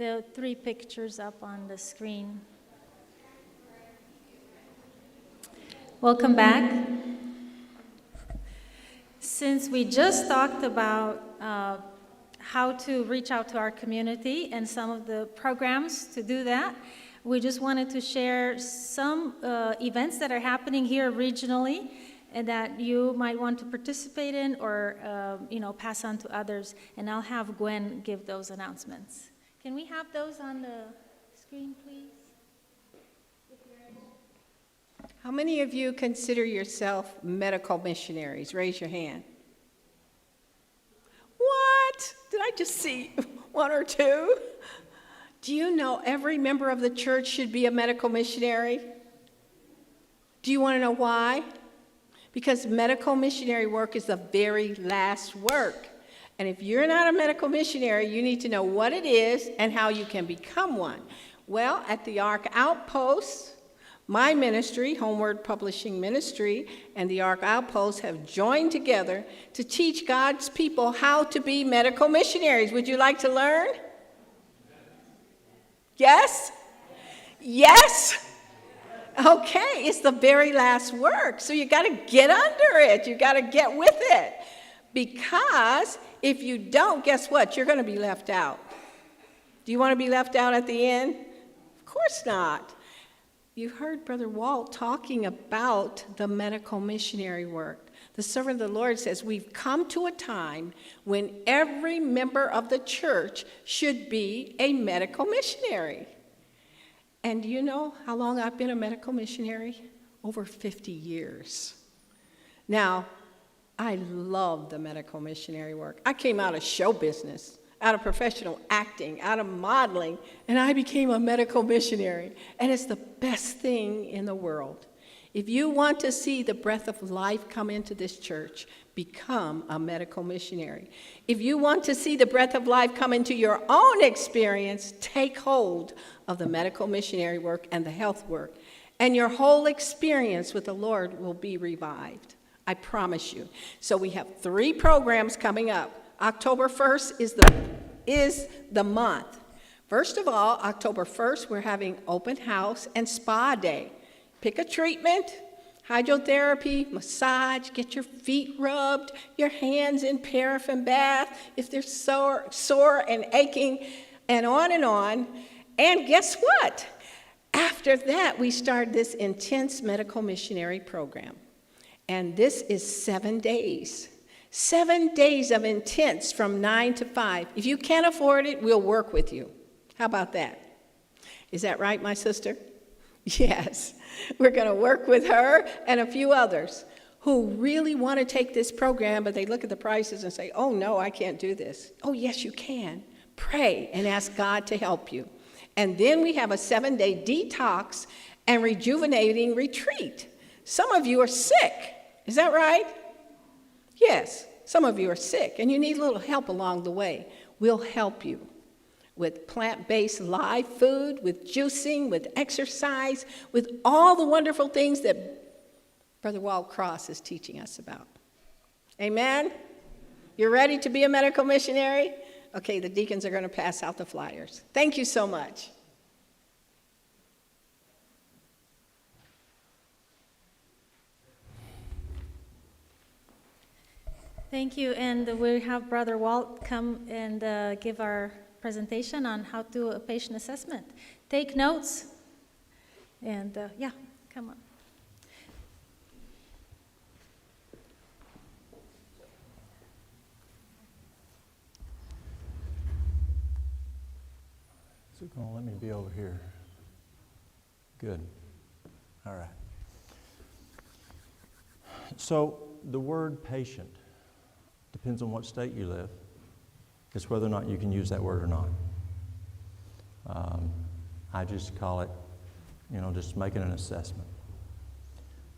the 3 pictures up on the screen. Welcome back. Since we just talked about how to reach out to our community and some of the programs to do that, we just wanted to share some events that are happening here regionally and that you might want to participate in or pass on to others. And I'll have Gwen give those announcements. Can we have those on the screen, please? How many of you consider yourself medical missionaries? Raise your hand. What? Did I just see 1 or 2? Do you know every member of the church should be a medical missionary? Do you want to know why? Because medical missionary work is the very last work. And if you're not a medical missionary, you need to know what it is and how you can become one. Well, at the Ark Outpost, my ministry, Homeward Publishing Ministry, and the Ark Outpost have joined together to teach God's people how to be medical missionaries. Would you like to learn? Yes? Yes? Okay, it's the very last work. So you got to get under it. You got to get with it. Because if you don't, guess what? You're going to be left out. Do you want to be left out at the end? Of course not. You heard Brother Walt talking about the medical missionary work. The servant of the Lord says we've come to a time when every member of the church should be a medical missionary. And do you know how long I've been a medical missionary? Over 50 years. Now, I love the medical missionary work. I came out of show business, out of professional acting, out of modeling, and I became a medical missionary. And it's the best thing in the world. If you want to see the breath of life come into this church, become a medical missionary. If you want to see the breath of life come into your own experience, take hold of the medical missionary work and the health work, and your whole experience with the Lord will be revived. I promise you. So we have 3 programs coming up. October 1st is the month. First of all, October 1st, we're having open house and spa day. Pick a treatment, hydrotherapy, massage, get your feet rubbed, your hands in paraffin bath if they're sore and aching, and on and on. And guess what? After that, we start this intense medical missionary program. And this is 7 days. 7 days of intense from 9 to 5. If you can't afford it, we'll work with you. How about that? Is that right, my sister? Yes. We're going to work with her and a few others who really want to take this program, but they look at the prices and say, oh, no, I can't do this. Oh, yes, you can. Pray and ask God to help you. And then we have a 7-day detox and rejuvenating retreat. Some of you are sick. Is that right? Yes, some of you are sick, and you need a little help along the way. We'll help you with plant-based live food, with juicing, with exercise, with all the wonderful things that Brother Walt Cross is teaching us about. Amen? You're ready to be a medical missionary? Okay, the deacons are going to pass out the flyers. Thank you so much. Thank you, and we have Brother Walt come and give our presentation on how to do a patient assessment. Take notes, and yeah, come on. Is it going to let me be over here? Good. All right. So the word patient depends on what state you live. It's whether or not you can use that word or not. I just call it, just making an assessment.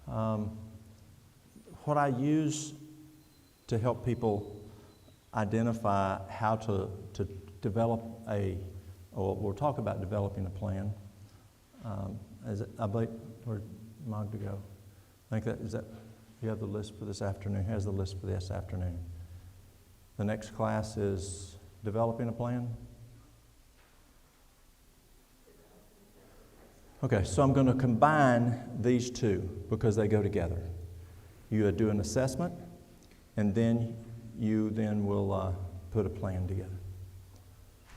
What I use to help people identify how to develop we'll talk about developing a plan. I believe, where'd Magda go? I think you have the list for this afternoon. Has the list for this afternoon. The next class is developing a plan. Okay, so I'm going to combine these two because they go together. You do an assessment, and then you will put a plan together.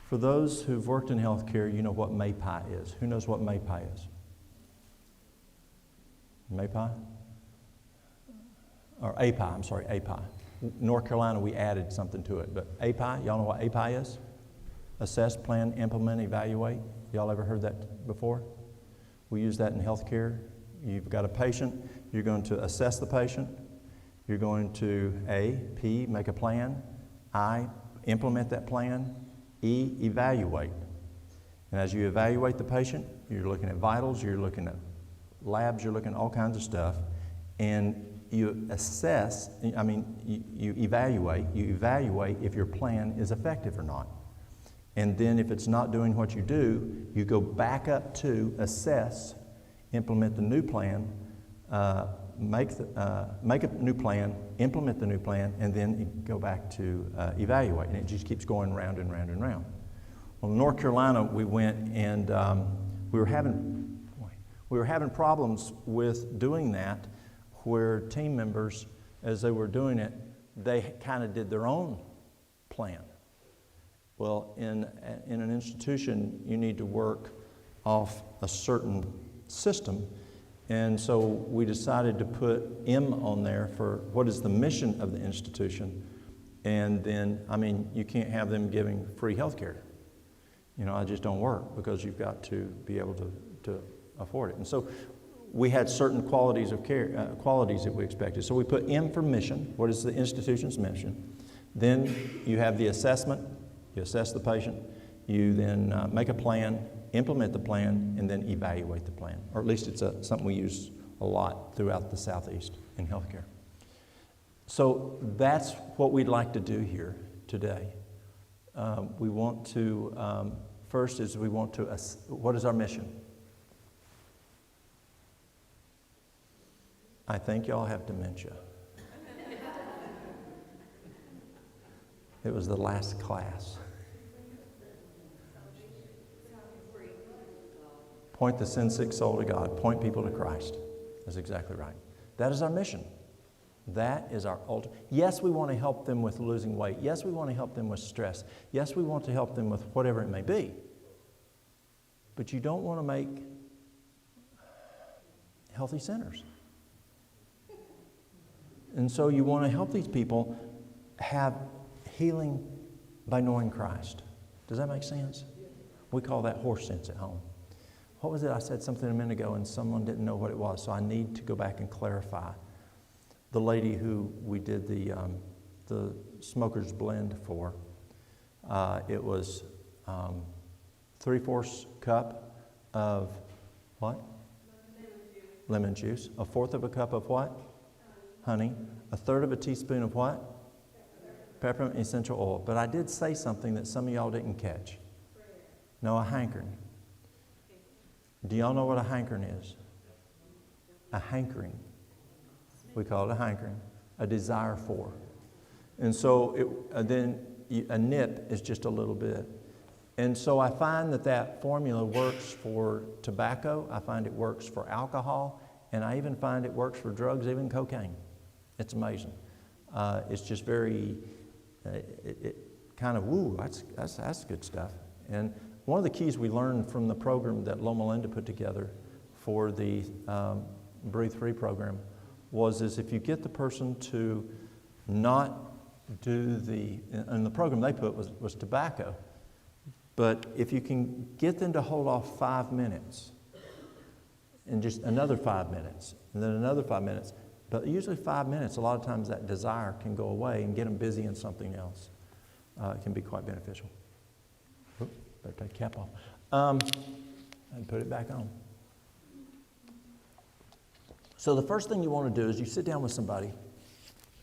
For those who've worked in healthcare, you know what MAPI is. Who knows what MAPI is? MAPI? Or API, I'm sorry, API. North Carolina, we added something to it, but API, y'all know what API is? Assess, plan, implement, evaluate. Y'all ever heard that before? We use that in healthcare. You've got a patient, you're going to assess the patient, you're going to P, make a plan, I, implement that plan, E, evaluate. And as you evaluate the patient, you're looking at vitals, you're looking at labs, you're looking at all kinds of stuff, and you assess, you evaluate if your plan is effective or not. And then if it's not doing what you do, you go back up to assess, implement the new plan, make a new plan, implement the new plan, and then go back to evaluate. And it just keeps going round and round and round. Well, in North Carolina, we went and we were having problems with doing that, where team members, as they were doing it, they kind of did their own plan. Well, in an institution, you need to work off a certain system, and so we decided to put M on there for what is the mission of the institution, and then, you can't have them giving free health care. I just don't work, because you've got to be able to afford it. And so we had certain qualities of care, qualities that we expected. So we put M for mission. What is the institution's mission? Then you have the assessment. You assess the patient. You then make a plan, implement the plan, and then evaluate the plan. Or at least it's something we use a lot throughout the Southeast in healthcare. So that's what we'd like to do here today. We want to, first is we want to, what is our mission? I think y'all have dementia. It was the last class. Point the sin-sick soul to God. Point people to Christ. That's exactly right. That is our mission. That is our ultimate. Yes, we want to help them with losing weight. Yes, we want to help them with stress. Yes, we want to help them with whatever it may be. But you don't want to make healthy sinners. And so you want to help these people have healing by knowing Christ. Does that make sense? We call that horse sense at home. What was it? I said something a minute ago and someone didn't know what it was, so I need to go back and clarify. The lady who we did the smoker's blend for, it was 3/4 cup of what? Lemon juice. 1/4 of a cup of what? Honey. 1/3 of a teaspoon of what? Peppermint essential oil. But I did say something that some of y'all didn't catch. No, a hankering. Do y'all know what a hankering is? A hankering. We call it a hankering. A desire for. And so a nip is just a little bit. And so I find that formula works for tobacco. I find it works for alcohol. And I even find it works for drugs, even cocaine. It's amazing. It's just very, it kind of, woo, that's good stuff. And one of the keys we learned from the program that Loma Linda put together for the Breathe Free program is if you get the person to not do and the program they put was tobacco, but if you can get them to hold off 5 minutes, and just another 5 minutes, and then another 5 minutes, but usually 5 minutes, a lot of times that desire can go away and get them busy in something else. It can be quite beneficial. Oops, better take the cap off. And put it back on. So the first thing you want to do is you sit down with somebody.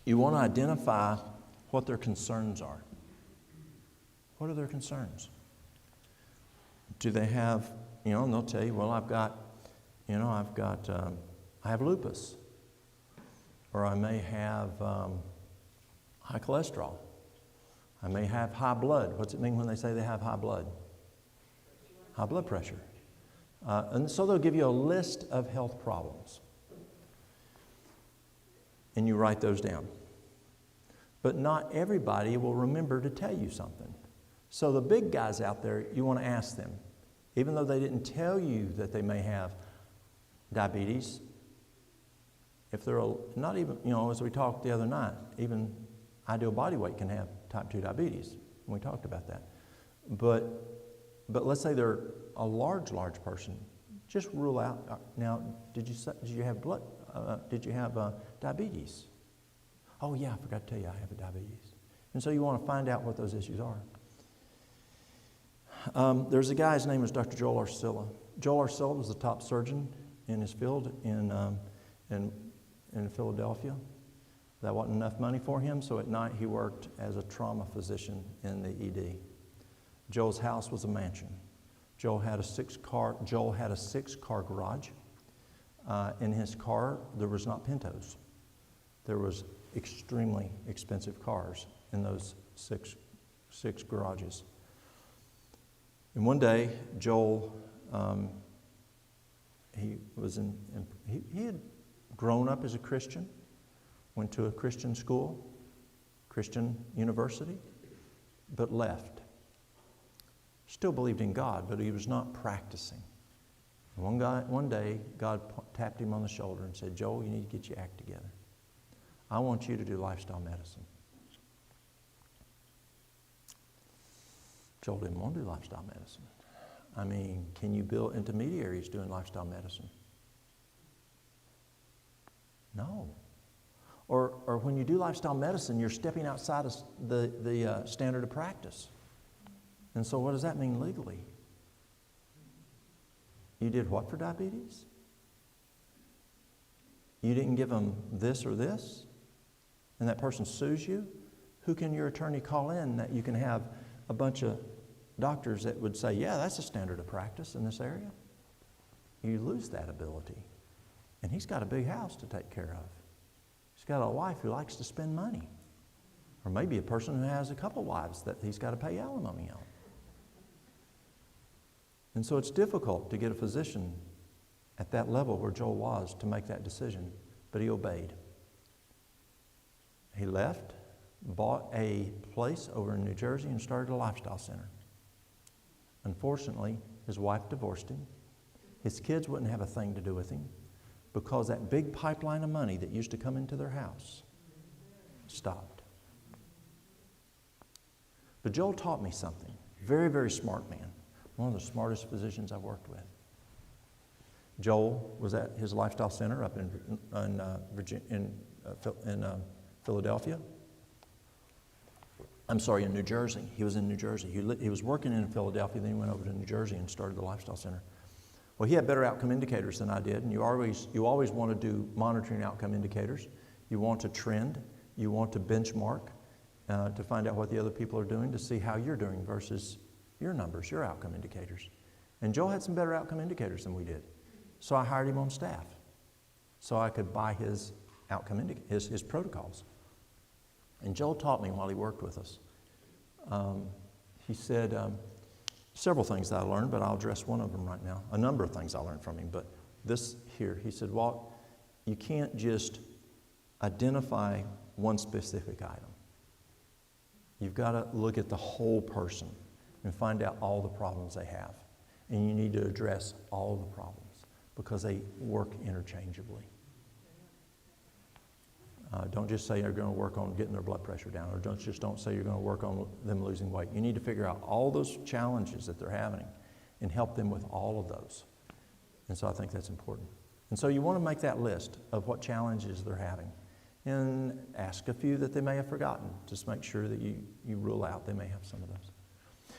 You want to identify what their concerns are. What are their concerns? Do they have, and they'll tell you, well, I have lupus. Or I may have high cholesterol. I may have high blood. What's it mean when they say they have high blood? High blood pressure. And so they'll give you a list of health problems. And you write those down. But not everybody will remember to tell you something. So the big guys out there, you want to ask them. Even though they didn't tell you that they may have diabetes, if they're not even, as we talked the other night, even ideal body weight can have type 2 diabetes. We talked about that. But let's say they're a large person. Just rule out. Now, did you have diabetes? Oh yeah, I forgot to tell you I have a diabetes. And so you want to find out what those issues are. There's a guy, his name was Dr. Joel Arcilla. Joel Arcilla was the top surgeon in his field in Philadelphia. That wasn't enough money for him, so at night he worked as a trauma physician in the ED. Joel's house was a mansion. Joel had a six-car garage. In his car, there was not Pintos. There was extremely expensive cars in those six garages. And one day, Joel, he had grown up as a Christian, went to a Christian school, Christian university, but left. Still believed in God, but he was not practicing. And one day, God tapped him on the shoulder and said, Joel, you need to get your act together. I want you to do lifestyle medicine. Joel didn't want to do lifestyle medicine. I mean, can you build intermediaries doing lifestyle medicine? No. Or when you do lifestyle medicine, you're stepping outside of the standard of practice. And so what does that mean legally? You did what for diabetes? You didn't give them this or this? And that person sues you? Who can your attorney call in that you can have a bunch of doctors that would say, yeah, that's a standard of practice in this area? You lose that ability. And he's got a big house to take care of. He's got a wife who likes to spend money. Or maybe a person who has a couple wives that he's got to pay alimony on. And so it's difficult to get a physician at that level where Joel was to make that decision, but he obeyed. He left, bought a place over in New Jersey and started a lifestyle center. Unfortunately, his wife divorced him. His kids wouldn't have a thing to do with him because that big pipeline of money that used to come into their house stopped. But Joel taught me something. Very, very smart man. One of the smartest physicians I've worked with. Joel was at his lifestyle center up in Philadelphia. I'm sorry, in New Jersey. He was in New Jersey. He was working in Philadelphia, then he went over to New Jersey and started the lifestyle center. Well, he had better outcome indicators than I did, and you always want to do monitoring outcome indicators. You want to trend. You want to benchmark to find out what the other people are doing to see how you're doing versus your numbers, your outcome indicators. And Joel had some better outcome indicators than we did. So I hired him on staff so I could buy his outcome his protocols. And Joel taught me while he worked with us. He said several things that I learned, but I'll address one of them right now. A number of things I learned from him, but this here, he said, Walt, you can't just identify one specific item. You've got to look at the whole person and find out all the problems they have. And you need to address all the problems because they work interchangeably. Don't just say you're going to work on getting their blood pressure down, or don't say you're going to work on them losing weight. You need to figure out all those challenges that they're having and help them with all of those. And so I think that's important. And so you want to make that list of what challenges they're having and ask a few that they may have forgotten. Just make sure that you rule out they may have some of those.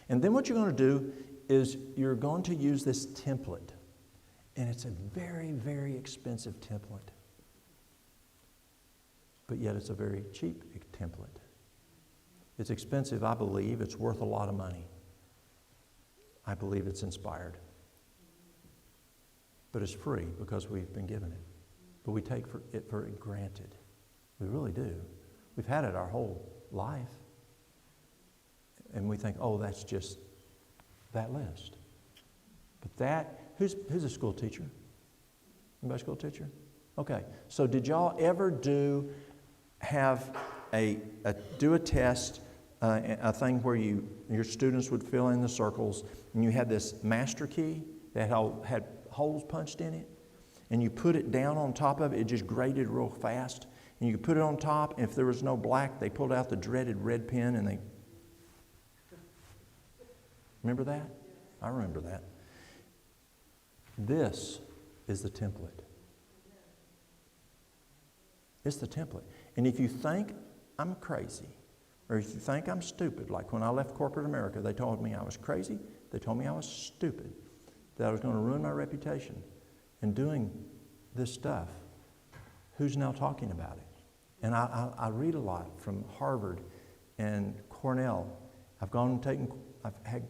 And then what you're going to do is you're going to use this template. And it's a very, very expensive template. But yet it's a very cheap template. It's expensive, I believe. It's worth a lot of money. I believe it's inspired. But it's free because we've been given it. But we take it for granted. We really do. We've had it our whole life. And we think, oh, that's just that list. But who's a school teacher? Anybody a school teacher? Okay. So did y'all ever do a test, a thing where your students would fill in the circles, and you had this master key that had holes punched in it, and you put it down on top of it. It just graded real fast, and you put it on top. And if there was no black, they pulled out the dreaded red pen, and they. Remember that? I remember that. This is the template. It's the template. And if you think I'm crazy, or if you think I'm stupid, like when I left corporate America, they told me I was crazy, they told me I was stupid, that I was going to ruin my reputation in doing this stuff, who's now talking about it? And I read a lot from Harvard and Cornell. I've had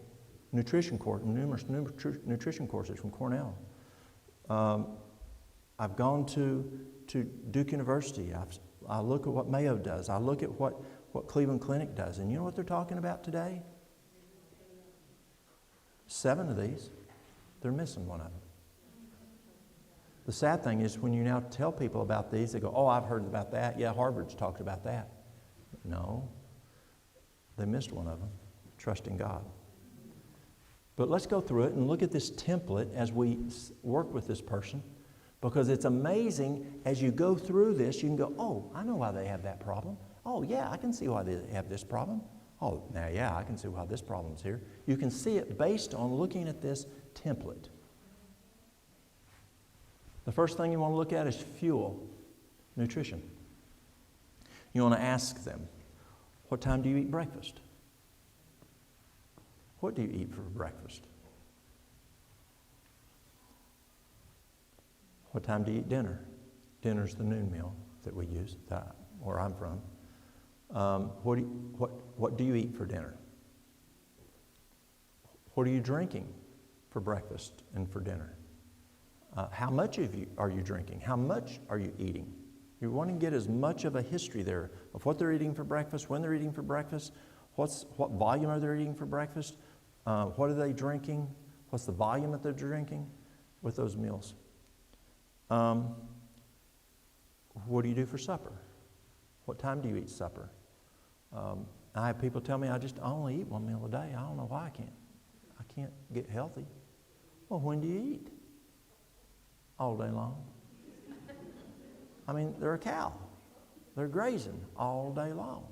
numerous nutrition courses from Cornell. I've gone to Duke University. I look at what Mayo does. I look at what Cleveland Clinic does. And you know what they're talking about today? 7 of these, they're missing one of them. The sad thing is when you now tell people about these, they go, oh, I've heard about that. Yeah, Harvard's talked about that. No, they missed one of them, trusting God. But let's go through it and look at this template as we work with this person, because it's amazing as you go through this, you can go, oh, I know why they have that problem. Oh, yeah, I can see why they have this problem. Oh, now, yeah, I can see why this problem's here. You can see it based on looking at this template. The first thing you want to look at is fuel, nutrition. You want to ask them, what time do you eat breakfast? What do you eat for breakfast? What time do you eat dinner? Dinner's the noon meal that we use, where I'm from. What do you eat for dinner? What are you drinking for breakfast and for dinner? How much are you drinking? How much are you eating? You want to get as much of a history there of what they're eating for breakfast, when they're eating for breakfast, what volume are they eating for breakfast, what are they drinking, what's the volume that they're drinking with those meals. What do you do for supper? What time do you eat supper? I have people tell me I only eat one meal a day. I don't know why I can't get healthy. Well, when do you eat? All day long. I mean, they're a cow. They're grazing all day long.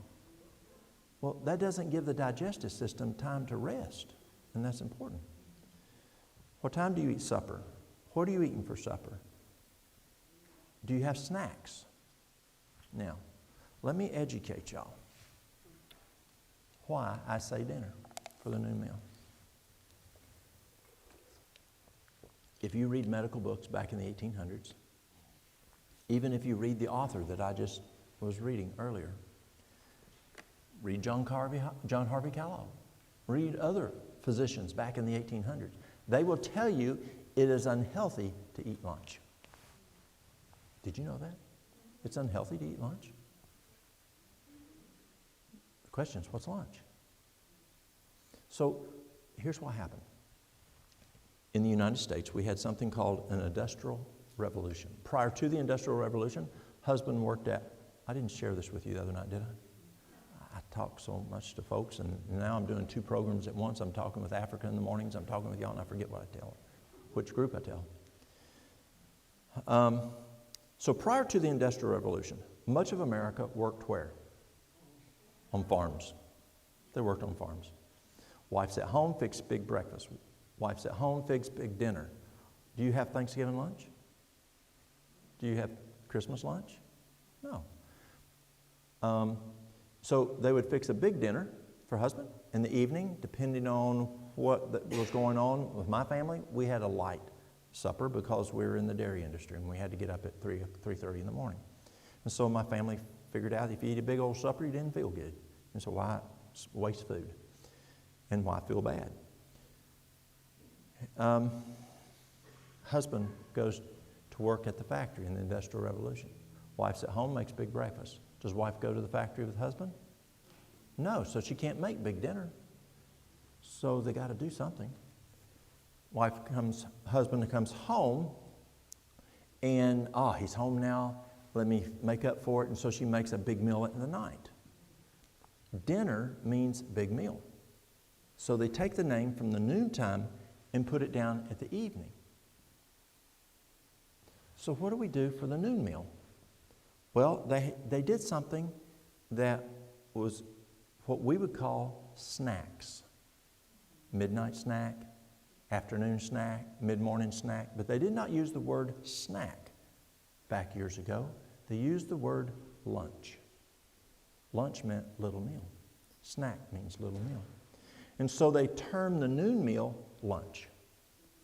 Well, that doesn't give the digestive system time to rest, and that's important. What time do you eat supper? What are you eating for supper? Do you have snacks? Now, let me educate y'all why I say dinner for the noon meal. If you read medical books back in the 1800s, even if you read the author that I just was reading earlier, read John Harvey Kellogg, read other physicians back in the 1800s. They will tell you it is unhealthy to eat lunch. Did you know that? It's unhealthy to eat lunch. The question is, what's lunch? So here's what happened. In the United States, we had something called an Industrial Revolution. Prior to the Industrial Revolution, husband worked at, I didn't share this with you the other night, did I? I talk so much to folks, and now I'm doing 2 programs at once. I'm talking with Africa in the mornings, I'm talking with y'all, and I forget what I tell, which group I tell. So prior to the Industrial Revolution, much of America worked where? On farms. They worked on farms. Wife's at home, fix big breakfast. Wife's at home, fix big dinner. Do you have Thanksgiving lunch? Do you have Christmas lunch? No. So they would fix a big dinner for husband. In the evening, depending on what was going on with my family, we had a light supper because we were in the dairy industry and we had to get up at 3:30 in the morning. And so my family figured out if you eat a big old supper, you didn't feel good. And so why waste food? And why feel bad? Husband goes to work at the factory in the Industrial Revolution. Wife's at home, makes big breakfast. Does wife go to the factory with husband? No, so she can't make big dinner. So they got to do something. husband comes home, and, he's home now, let me make up for it, and so she makes a big meal in the night. Dinner means big meal. So they take the name from the noontime and put it down at the evening. So what do we do for the noon meal? Well, they did something that was what we would call snacks. Midnight snack, afternoon snack, mid-morning snack. But they did not use the word snack back years ago. They used the word lunch. Lunch meant little meal. Snack means little meal. And so they termed the noon meal lunch,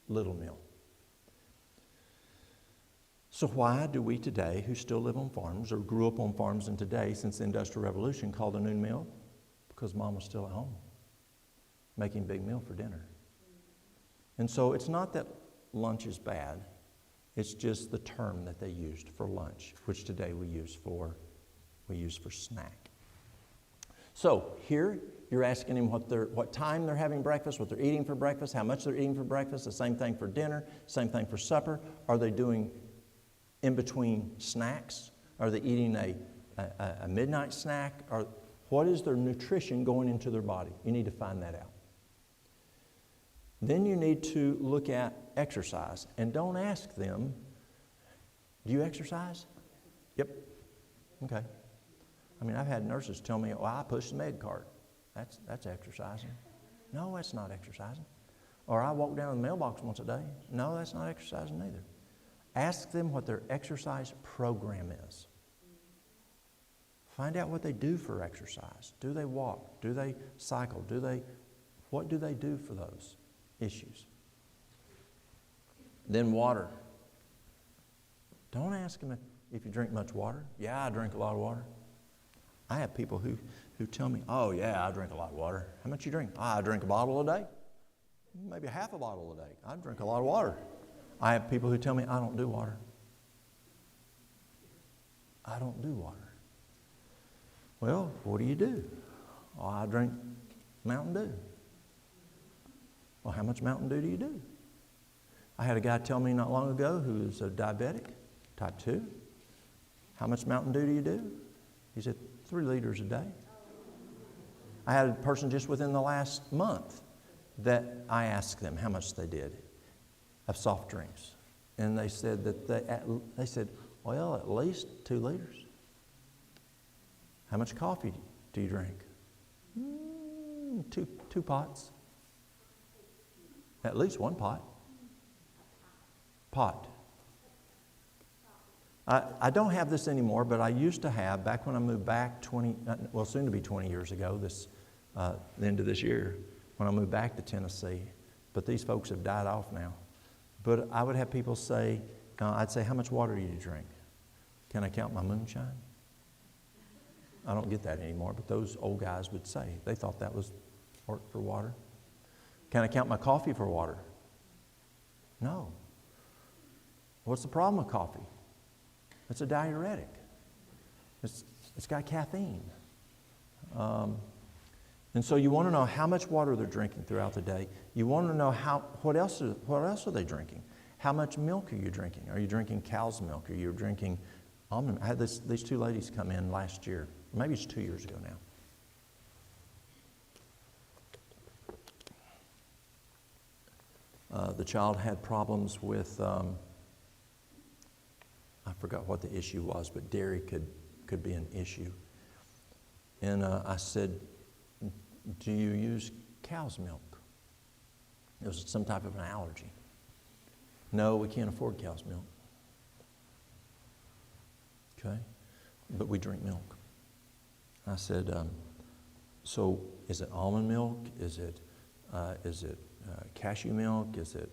little meal. So why do we today, who still live on farms or grew up on farms, and today, since the Industrial Revolution, call the noon meal? Because Mom was still at home, making a big meal for dinner. And so it's not that lunch is bad. It's just the term that they used for lunch, which today we use for snack. So here you're asking him what time they're having breakfast, what they're eating for breakfast, how much they're eating for breakfast, the same thing for dinner, same thing for supper. Are they doing in between snacks? Are they eating a midnight snack? Or what is their nutrition going into their body? You need to find that out. Then you need to look at exercise. And don't ask them, do you exercise? Yep. Okay. I mean, I've had nurses tell me, I push the med cart. That's exercising. No, that's not exercising. Or I walk down the mailbox once a day. No, that's not exercising either. Ask them what their exercise program is. Find out what they do for exercise. Do they walk? Do they cycle? What do they do for those issues? Then water. Don't ask them if you drink much water. Yeah, I drink a lot of water. I have people who tell me, oh yeah, I drink a lot of water. How much you drink? I drink a bottle a day. Maybe half a bottle a day. I drink a lot of water. I have people who tell me I don't do water. I don't do water. Well, what do? Oh, I drink Mountain Dew. Well, how much Mountain Dew do you do? I had a guy tell me not long ago who is a diabetic, type 2. How much Mountain Dew do you do? He said, 3 liters a day. I had a person just within the last month that I asked them how much they did of soft drinks. And they said they said, well, at least 2 liters. How much coffee do you drink? Two pots. At least 1 pot. I don't have this anymore, but I used to have, back when I moved back soon to be 20 years ago, the end of this year, when I moved back to Tennessee. But these folks have died off now. But I would have people say, I'd say, how much water do you drink? Can I count my moonshine? I don't get that anymore, but those old guys would say. They thought that was for water. Can I count my coffee for water? No. What's the problem with coffee? It's a diuretic. It's got caffeine. And so you want to know how much water they're drinking throughout the day. You want to know what else are they drinking? How much milk are you drinking? Are you drinking cow's milk? Are you drinking almond? I had these 2 ladies come in last year. Maybe it's 2 years ago now. The child had problems with, I forgot what the issue was, but dairy could be an issue. And I said, do you use cow's milk? It was some type of an allergy. No, we can't afford cow's milk. Okay? But we drink milk. I said, so is it almond milk? Is it cashew milk? Is it,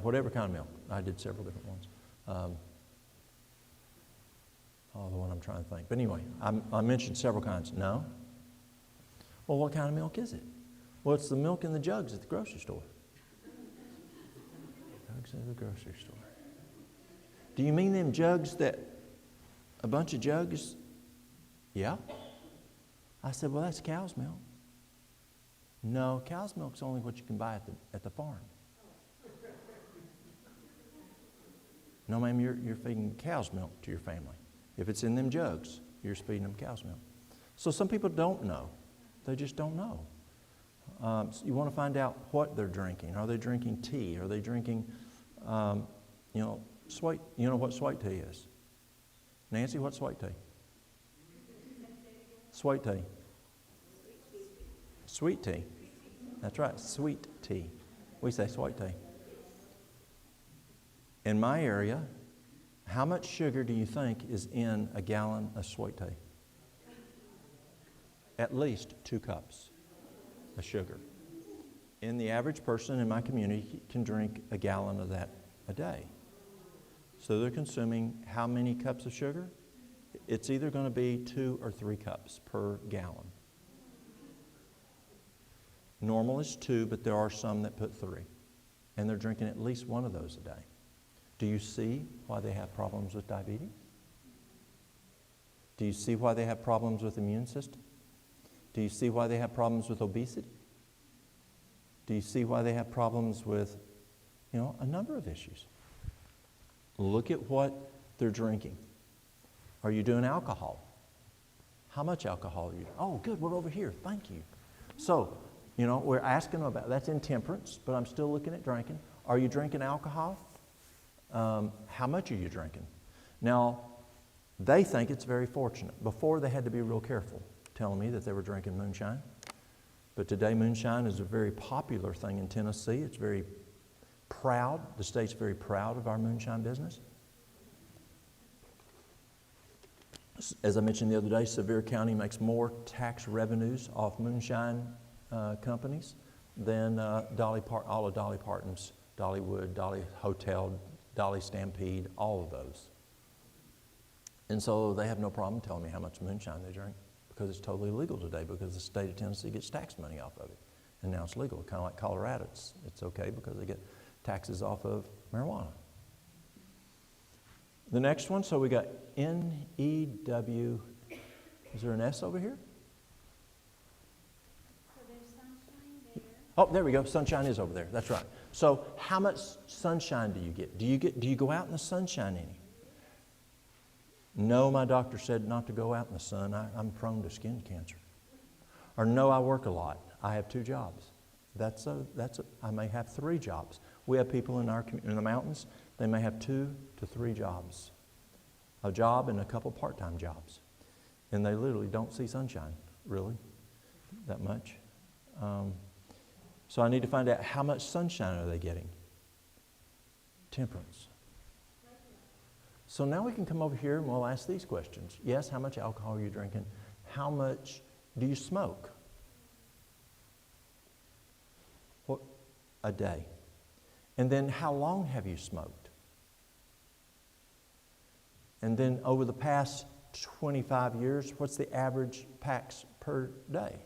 whatever kind of milk. I did several different ones. The one I'm trying to think. But anyway, I mentioned several kinds. No? Well, what kind of milk is it? Well, it's the milk in the jugs at the grocery store. Jugs at the grocery store. Do you mean them jugs a bunch of jugs? Yeah. I said, well, that's cow's milk. No, cow's milk's only what you can buy at the farm. No, ma'am, you're feeding cow's milk to your family. If it's in them jugs, you're feeding them cow's milk. So some people don't know. They just don't know. So you want to find out what they're drinking. Are they drinking tea? Are they drinking, sweet? You know what sweet tea is? Nancy, what's sweet tea? Sweet tea. Sweet tea. That's right, sweet tea. We say sweet tea. In my area, how much sugar do you think is in a gallon of sweet tea? At least 2 cups of sugar. And the average person in my community can drink a gallon of that a day. So they're consuming how many cups of sugar? It's either going to be 2 or 3 cups per gallon. Normal is 2, but there are some that put 3. And they're drinking at least one of those a day. Do you see why they have problems with diabetes? Do you see why they have problems with the immune system? Do you see why they have problems with obesity? Do you see why they have problems with, a number of issues? Look at what they're drinking. Are you doing alcohol? How much alcohol are you doing? Oh, good, we're over here. Thank you. So, we're asking about, that's intemperance, but I'm still looking at drinking. Are you drinking alcohol? How much are you drinking? Now, they think it's very fortunate. Before, they had to be real careful, telling me that they were drinking moonshine. But today, moonshine is a very popular thing in Tennessee. It's very proud. The state's very proud of our moonshine business. As I mentioned the other day, Sevier County makes more tax revenues off moonshine companies than all of Dolly Parton's, Dollywood, Dolly Hotel, Dolly Stampede, all of those. And so they have no problem telling me how much moonshine they drink because it's totally legal today because the state of Tennessee gets tax money off of it. And now it's legal, kind of like Colorado. It's okay because they get taxes off of marijuana. The next one, so we got NEW. Is there an S over here? So there's sunshine there. Oh, there we go. Sunshine is over there. That's right. So how much sunshine do you get? Do you go out in the sunshine any? No, my doctor said not to go out in the sun. I'm prone to skin cancer. Or no, I work a lot. I have 2 jobs. I may have 3 jobs. We have people in the mountains, they may have 2 to 3 jobs. A job and a couple part-time jobs. And they literally don't see sunshine, really, that much. So I need to find out how much sunshine are they getting. Temperance. So now we can come over here and we'll ask these questions. Yes, how much alcohol are you drinking? How much do you smoke? What, a day? And then how long have you smoked? And then over the past 25 years, what's the average packs per day?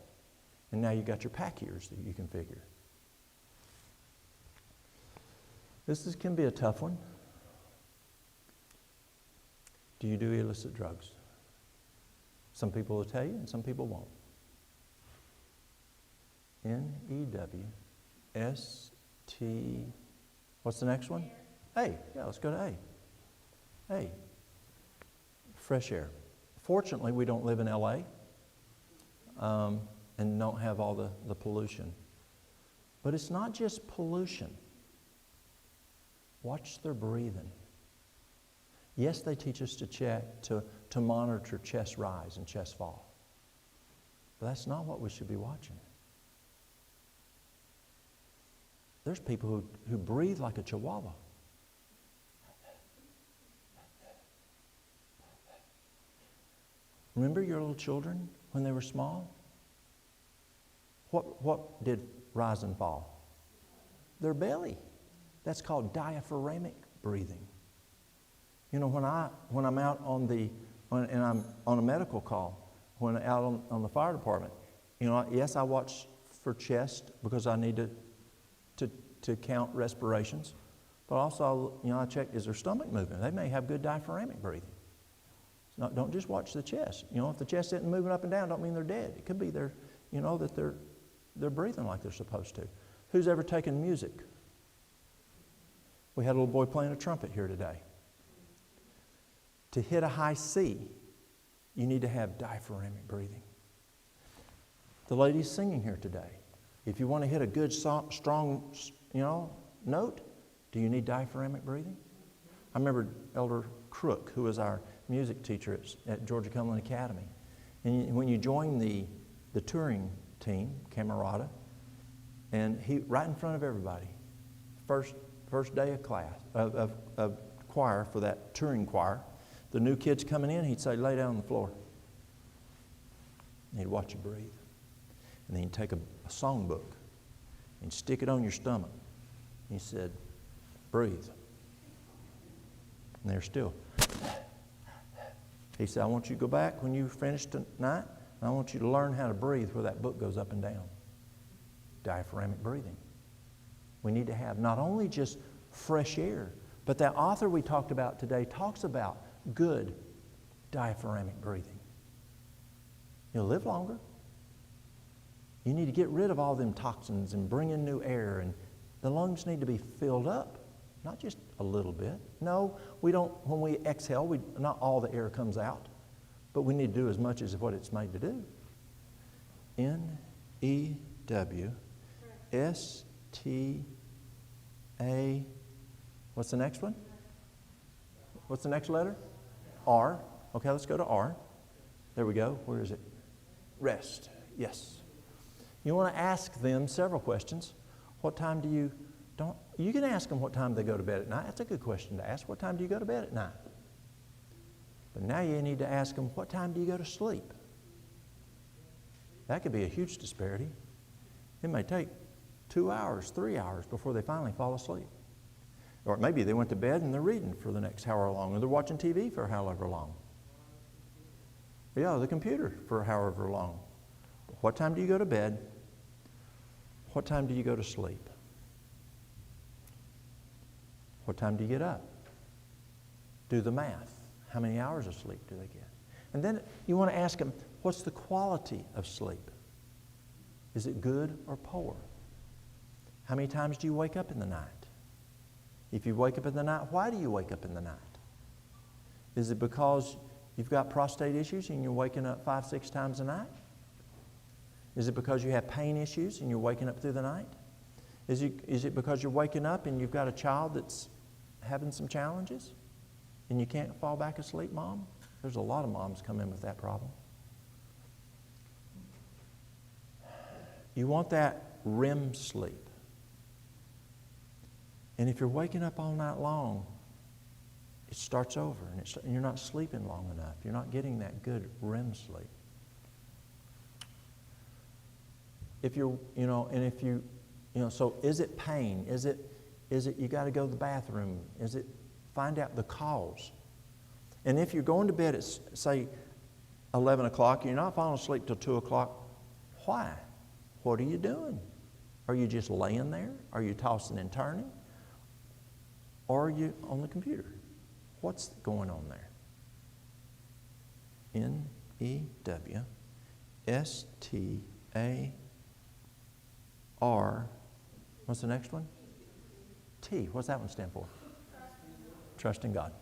And now you've got your pack years that you can figure. This can be a tough one. Do you do illicit drugs? Some people will tell you and some people won't. N-E-W-S-T. What's the next one? A. Yeah, let's go to A. A. Fresh air. Fortunately, we don't live in L.A. And don't have all the pollution. But it's not just pollution. Watch their breathing. Yes, they teach us to monitor chest rise and chest fall. But that's not what we should be watching. There's people who breathe like a chihuahua. Remember your little children when they were small? What did rise and fall? Their belly. That's called diaphragmatic breathing. You know, when I'm out and I'm on a medical call, when out on the fire department, yes, I watch for chest because I need to count respirations, but also I check, is their stomach moving? They may have good diaphragmatic breathing. Don't just watch the chest. If the chest isn't moving up and down, don't mean they're dead. It could be that they're they're breathing like they're supposed to. Who's ever taken music? We had a little boy playing a trumpet here today. To hit a high C, you need to have diaphragmatic breathing. The lady's singing here today. If you want to hit a good, strong, note, do you need diaphragmatic breathing? I remember Elder Crook, who was our music teacher at Georgia Cumberland Academy. And when you join the touring team, Camerata, and he right in front of everybody, first day of class of choir for that touring choir, the new kids coming in, he'd say, lay down on the floor. And he'd watch you breathe. And then he'd take a songbook and stick it on your stomach. He said, breathe. And they're still. He said, I want you to go back when you finish tonight, and I want you to learn how to breathe where that book goes up and down. Diaphragmatic breathing. We need to have not only just fresh air, but that author we talked about today talks about good diaphragmatic breathing. You'll live longer. You need to get rid of all them toxins and bring in new air, and the lungs need to be filled up, not just a little bit. No, we don't. When we exhale, not all the air comes out, but we need to do as much as what it's made to do. N-E-W-S-T-A. What's the next one? What's the next letter? R. Okay, let's go to R. There we go. Where is it? Rest. Yes. You want to ask them several questions. What time do you... You can ask them what time they go to bed at night. That's a good question to ask. What time do you go to bed at night? But now you need to ask them, what time do you go to sleep? That could be a huge disparity. It may take 2 hours, 3 hours before they finally fall asleep. Or maybe they went to bed and they're reading for the next however long, or they're watching TV for however long. Yeah, the computer for however long. But what time do you go to bed? What time do you go to sleep? What time do you get up? Do the math. How many hours of sleep do they get? And then you want to ask them, what's the quality of sleep? Is it good or poor? How many times do you wake up in the night? If you wake up in the night, why do you wake up in the night? Is it because you've got prostate issues and you're waking up 5-6 times a night? Is it because you have pain issues and you're waking up through the night? Is it because you're waking up and you've got a child that's having some challenges and you can't fall back asleep, Mom? There's a lot of moms come in with that problem. You want that REM sleep. And if you're waking up all night long, it starts over and you're not sleeping long enough. You're not getting that good REM sleep. So is it pain? Is it you got to go to the bathroom? Is it find out the cause? And if you're going to bed at, say, 11 o'clock, you're not falling asleep till 2 o'clock, why? What are you doing? Are you just laying there? Are you tossing and turning? Or are you on the computer? What's going on there? N-E-W-S-T-A-R. What's the next one? T. What's that one stand for? Trust in God.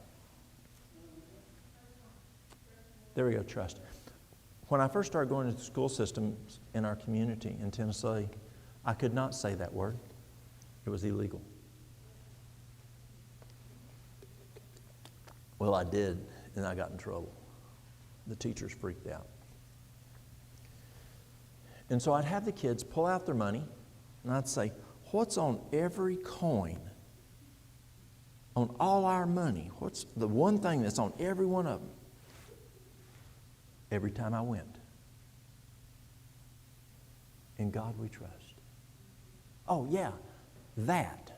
There we go, trust. When I first started going into the school systems in our community in Tennessee, I could not say that word. It was illegal. Well, I did, and I got in trouble. The teachers freaked out. And so I'd have the kids pull out their money, and I'd say, what's on every coin? On all our money, what's the one thing that's on every one of them? Every time I went. In God we trust. Oh, yeah, that.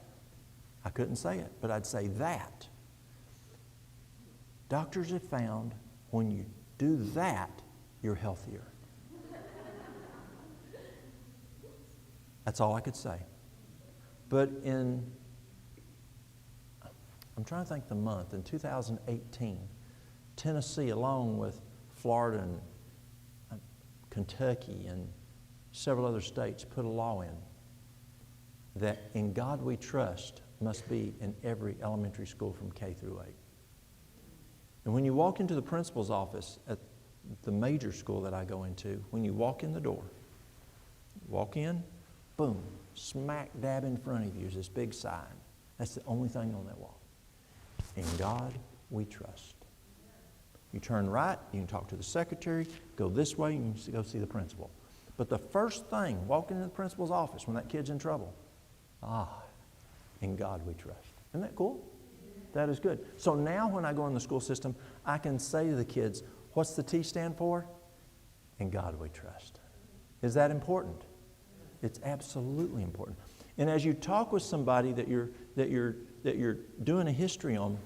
I couldn't say it, but I'd say that. Doctors have found when you do that, you're healthier. That's all I could say. But I'm trying to think the month, in 2018, Tennessee, along with Florida and Kentucky and several other states put a law in that "In God We Trust" must be in every elementary school from K through 8. And when you walk into the principal's office at the major school that I go into, when you walk in the door, walk in, boom, smack dab in front of you is this big sign. That's the only thing on that wall. "In God We Trust." You turn right, you can talk to the secretary, go this way, you can go see the principal. But the first thing, walking into the principal's office when that kid's in trouble, "In God We Trust." Isn't that cool? That is good. So now when I go in the school system, I can say to the kids, what's the T stand for? "In God We Trust." Is that important? It's absolutely important. And as you talk with somebody that you're doing a history on,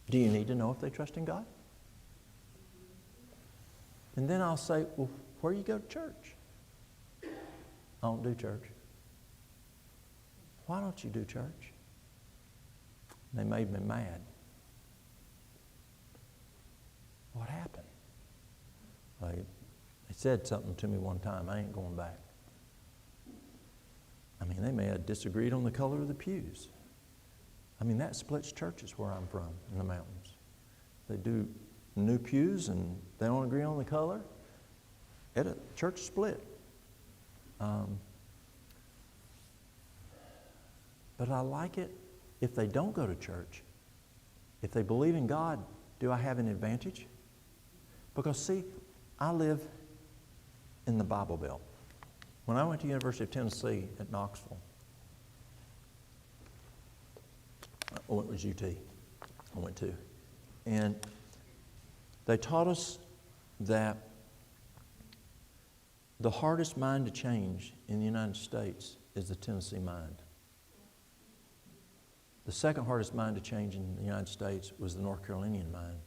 do you need to know if they trust in God? And then I'll say, well, where do you go to church? "I don't do church." "Why don't you do church?" They made me mad. What happened? They said something to me one time. I ain't going back. I mean, they may have disagreed on the color of the pews. I mean, that splits churches where I'm from in the mountains. They do new pews and they don't agree on the color. At a church split. But I like it if they don't go to church. If they believe in God, do I have an advantage? Because see, I live in the Bible Belt. When I went to the University of Tennessee at Knoxville, it was UT I went to, and they taught us that the hardest mind to change in the United States is the Tennessee mind. The second hardest mind to change in the United States was the North Carolinian mind.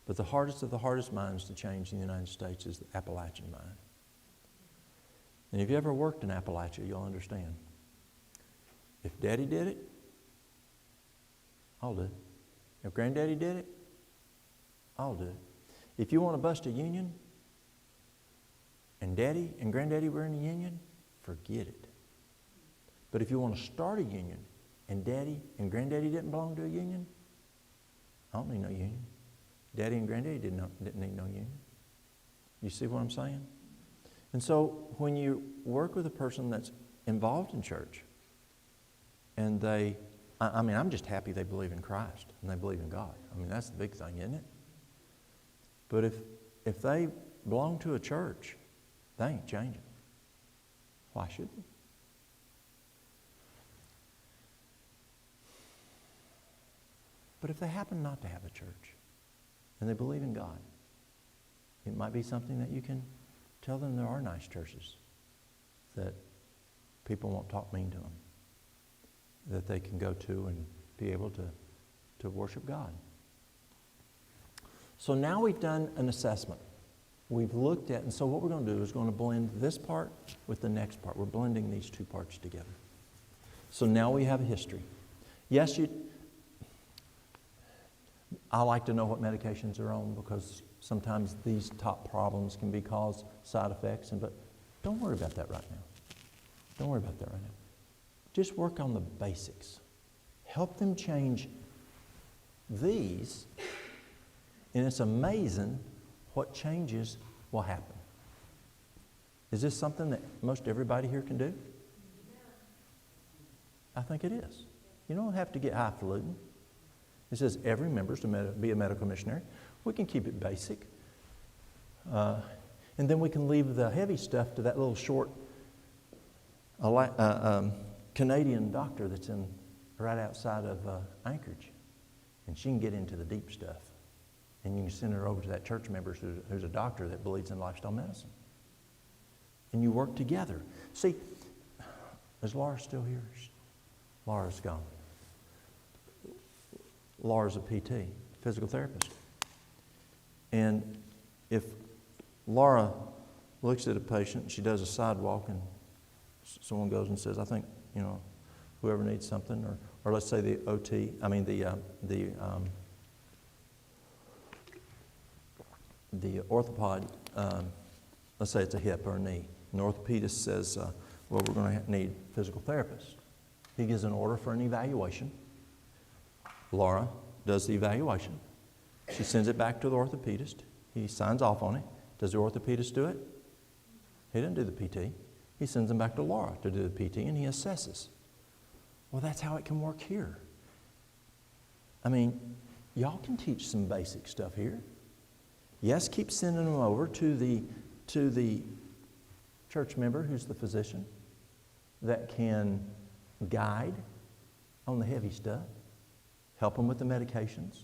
But the hardest of the hardest minds to change in the United States is the Appalachian mind. And if you ever worked in Appalachia, you'll understand. If Daddy did it, I'll do it. If Granddaddy did it, I'll do it. If you want to bust a union, and Daddy and Granddaddy were in a union, forget it. But if you want to start a union, and Daddy and Granddaddy didn't belong to a union, I don't need no union. Daddy and Granddaddy didn't need no union. You see what I'm saying? And so when you work with a person that's involved in church, and I'm just happy they believe in Christ and they believe in God. I mean, that's the big thing, isn't it? But if they belong to a church, they ain't changing. Why should they? But if they happen not to have a church and they believe in God, it might be something that you can tell them there are nice churches that people won't talk mean to them, that they can go to and be able to worship God. So now we've done an assessment. We've looked at, and so what we're going to do is going to blend this part with the next part. We're blending these two parts together. So now we have a history. Yes, I like to know what medications are on because sometimes these top problems can be cause side effects, but don't worry about that right now. Don't worry about that right now. Just work on the basics. Help them change these, and it's amazing what changes will happen. Is this something that most everybody here can do? I think it is. You don't have to get highfalutin. It says every member is to be a medical missionary. We can keep it basic. And then we can leave the heavy stuff to that little short Canadian doctor that's right outside of Anchorage. And she can get into the deep stuff. And you can send her over to that church member who's a doctor that believes in lifestyle medicine. And you work together. See, is Laura still here? Laura's gone. Laura's a PT, physical therapist. And if Laura looks at a patient, she does a sidewalk, and someone goes and says, I think, whoever needs something, or let's say the orthopod let's say it's a hip or a knee. And the orthopedist says, well, we're going to need physical therapists. He gives an order for an evaluation. Laura does the evaluation. She sends it back to the orthopedist. He signs off on it. Does the orthopedist do it? He didn't do the PT. He sends them back to Laura to do the PT, and he assesses. Well, that's how it can work here. I mean, y'all can teach some basic stuff here. Yes, keep sending them over to the church member who's the physician that can guide on the heavy stuff, help them with the medications.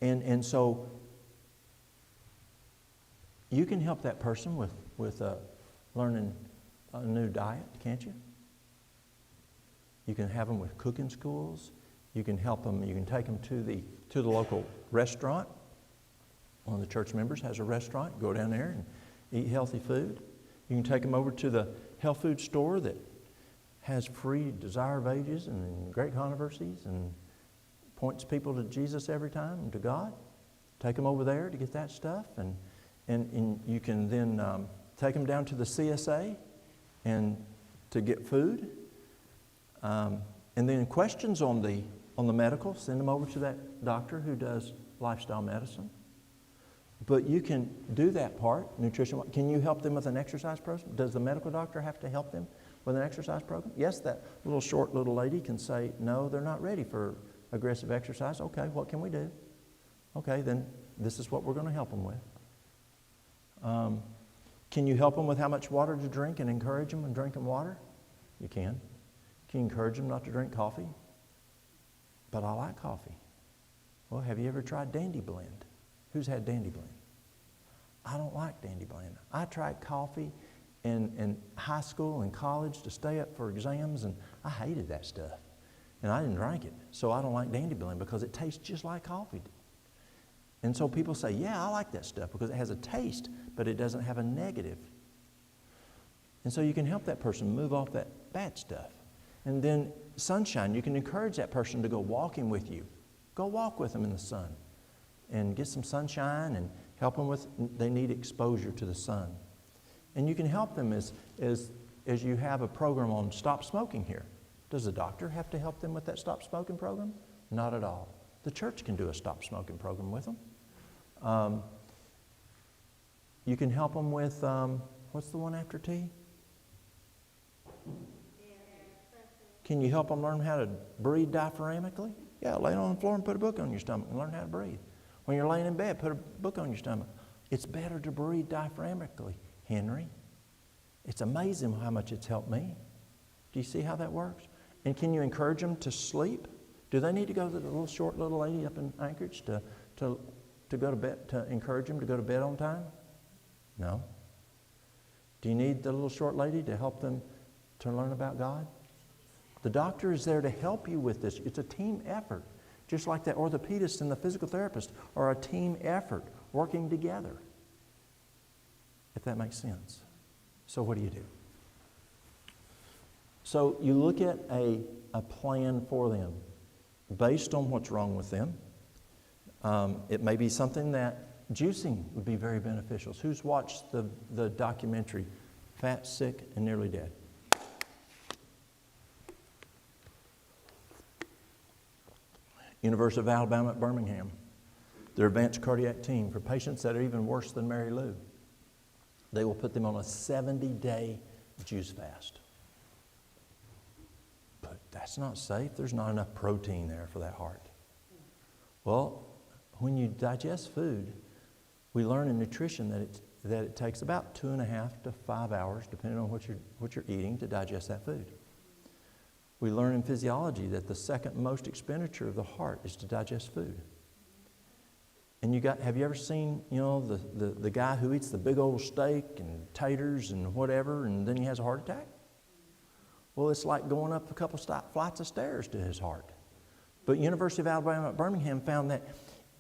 And so you can help that person with learning a new diet, can't you? You can have them with cooking schools. You can help them. You can take them to the local restaurant. One of the church members has a restaurant. Go down there and eat healthy food. You can take them over to the health food store that has free Desire of Ages and Great Controversies and points people to Jesus every time and to God. Take them over there to get that stuff, and you can then take them down to the CSA and to get food. And then questions on the medical, send them over to that doctor who does lifestyle medicine. But you can do that part, nutrition. Can you help them with an exercise program? Does the medical doctor have to help them with an exercise program? Yes, that short little lady can say, no, they're not ready for aggressive exercise. Okay, what can we do? Okay, then this is what we're going to help them with. Can you help them with how much water to drink and encourage them in drinking water? You can. Can you encourage them not to drink coffee? But I like coffee. Well, have you ever tried Dandy Blend? Who's had Dandy Blend? I don't like Dandy Blend. I tried coffee in high school and college to stay up for exams, and I hated that stuff. And I didn't drink it. So I don't like Dandy Blend because it tastes just like coffee. And so people say, yeah, I like that stuff because it has a taste, but it doesn't have a negative. And so you can help that person move off that bad stuff. And then sunshine, you can encourage that person to go walking with you. Go walk with them in the sun and get some sunshine and help them with, they need exposure to the sun. And you can help them as you have a program on stop smoking here. Does the doctor have to help them with that stop smoking program? Not at all. The church can do a stop smoking program with them. You can help them with, what's the one after T? Can you help them learn how to breathe diaphragmically? Yeah, lay on the floor and put a book on your stomach and learn how to breathe. When you're laying in bed, put a book on your stomach. It's better to breathe diaphragmically, Henry. It's amazing how much it's helped me. Do you see how that works? And can you encourage them to sleep? Do they need to go to the little short little lady up in Anchorage to go to bed, to encourage them to go to bed on time? No. Do you need the little short lady to help them to learn about God? The doctor is there to help you with this. It's a team effort. Just like the orthopedist and the physical therapist are a team effort working together. If that makes sense. So what do you do? So you look at a plan for them based on what's wrong with them. It may be something that juicing would be very beneficial. Who's watched the documentary Fat, Sick, and Nearly Dead? University of Alabama at Birmingham. Their advanced cardiac team for patients that are even worse than Mary Lou. They will put them on a 70-day juice fast. But that's not safe. There's not enough protein there for that heart. Well, when you digest food, we learn in nutrition that it takes about 2.5 to 5 hours, depending on what you're eating, to digest that food. We learn in physiology that the second most expenditure of the heart is to digest food. And have you ever seen, the guy who eats the big old steak and taters and whatever, and then he has a heart attack? Well, it's like going up a couple flights of stairs to his heart. But University of Alabama at Birmingham found that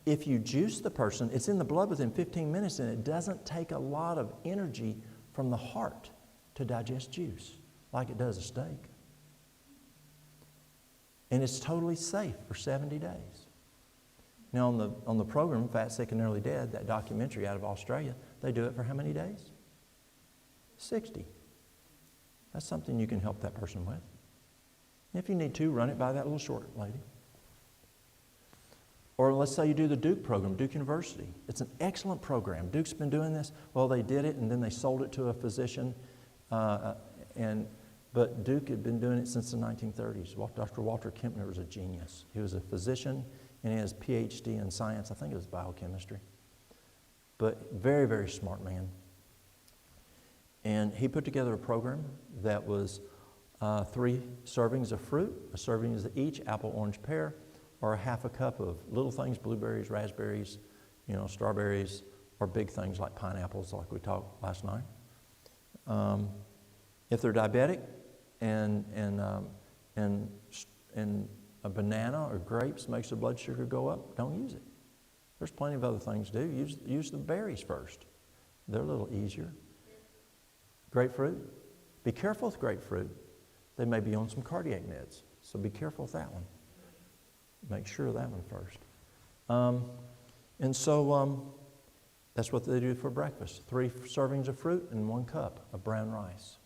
if you juice the person, it's in the blood within 15 minutes, and it doesn't take a lot of energy from the heart to digest juice like it does a steak. And it's totally safe for 70 days. Now, on the program, Fat, Sick, and Nearly Dead, that documentary out of Australia, They do it for how many days? 60. That's something you can help that person with. If you need to, run it by that little short lady. Or let's say you do the Duke program, Duke University. It's an excellent program. Duke's been doing this. Well, they did it, and then they sold it to a physician. But Duke had been doing it since the 1930s. Dr. Walter Kempner was a genius. He was a physician, and he has a PhD in science. I think it was biochemistry. But very, very smart man. And he put together a program that was 3 servings of fruit, a serving of each, apple, orange, pear, or a half a cup of little things, blueberries, raspberries, strawberries, or big things like pineapples, like we talked last night. If they're diabetic and a banana or grapes makes the blood sugar go up, don't use it. There's plenty of other things to do. Use the berries first. They're a little easier. Grapefruit. Be careful with grapefruit. They may be on some cardiac meds, so be careful with that one. Make sure of that one first. That's what they do for breakfast. 3 servings of fruit and 1 cup of brown rice.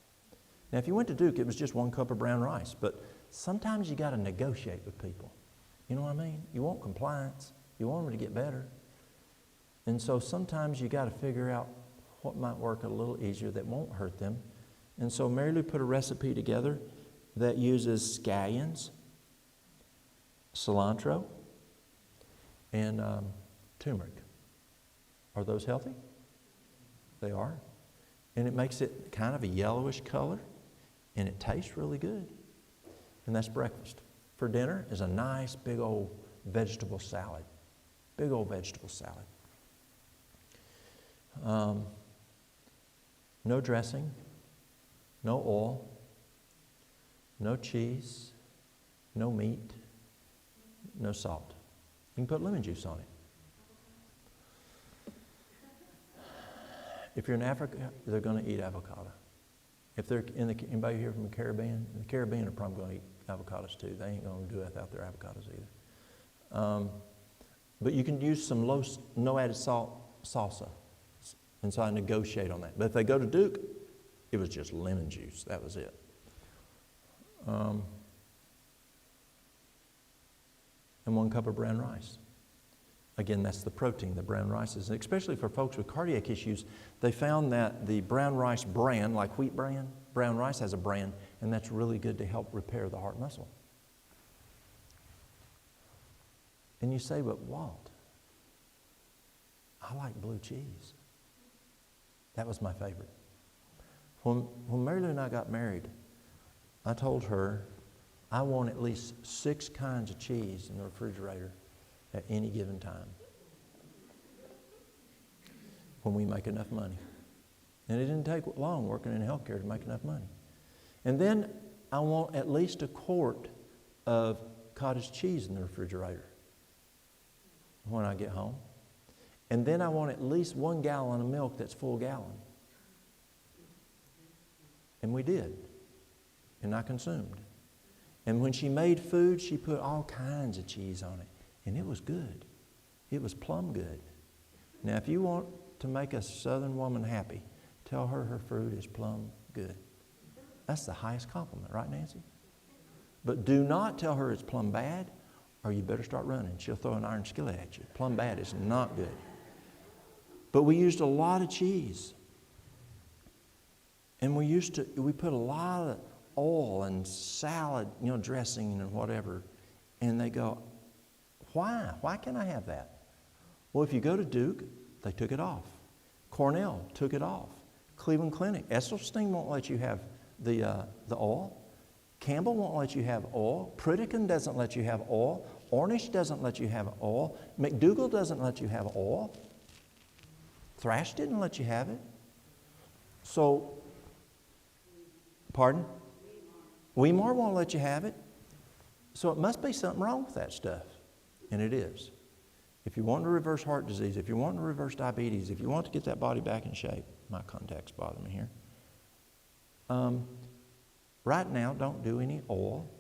Now, if you went to Duke, it was just 1 cup of brown rice, but sometimes you got to negotiate with people. You know what I mean? You want compliance. You want them to get better. And so sometimes you got to figure out what might work a little easier that won't hurt them. And so Mary Lou put a recipe together that uses scallions, cilantro, and turmeric. Are those healthy? They are. And it makes it kind of a yellowish color, and it tastes really good. And that's breakfast. For dinner is a nice big old vegetable salad. Big old vegetable salad. No dressing, no oil, no cheese, no meat, no salt. You can put lemon juice on it. If you're in Africa, they're going to eat avocado. If they're anybody here from the Caribbean are probably going to eat avocados too. They ain't going to do it without their avocados either. But you can use some no added salt salsa. And so I negotiate on that. But if they go to Duke, it was just lemon juice. That was it. And 1 cup of brown rice. Again, that's the protein, the brown rice is. Especially for folks with cardiac issues, they found that the brown rice bran, like wheat bran, brown rice has a bran, and that's really good to help repair the heart muscle. And you say, but Walt, I like blue cheese. That was my favorite. When Mary Lou and I got married, I told her I want at least 6 kinds of cheese in the refrigerator at any given time when we make enough money. And it didn't take long working in healthcare to make enough money. And then I want at least a quart of cottage cheese in the refrigerator when I get home. And then I want at least 1 gallon of milk that's full gallon. And we did. And I consumed. And when she made food, she put all kinds of cheese on it. And it was good. It was plumb good. Now, if you want to make a Southern woman happy, tell her her food is plumb good. That's the highest compliment, right, Nancy? But do not tell her it's plumb bad, or you better start running. She'll throw an iron skillet at you. Plumb bad is not good. But we used a lot of cheese. And we put a lot of oil and salad, dressing and whatever. And they go, why? Why can't I have that? Well, if you go to Duke, they took it off. Cornell took it off. Cleveland Clinic. Esselstyn won't let you have the oil. Campbell won't let you have oil. Pritikin doesn't let you have oil. Ornish doesn't let you have oil. McDougall doesn't let you have oil. Thrash didn't let you have it. So, pardon? Weimar won't let you have it. So it must be something wrong with that stuff. And it is. If you want to reverse heart disease, if you want to reverse diabetes, if you want to get that body back in shape, my contacts bother me here. Right now, don't do any oil.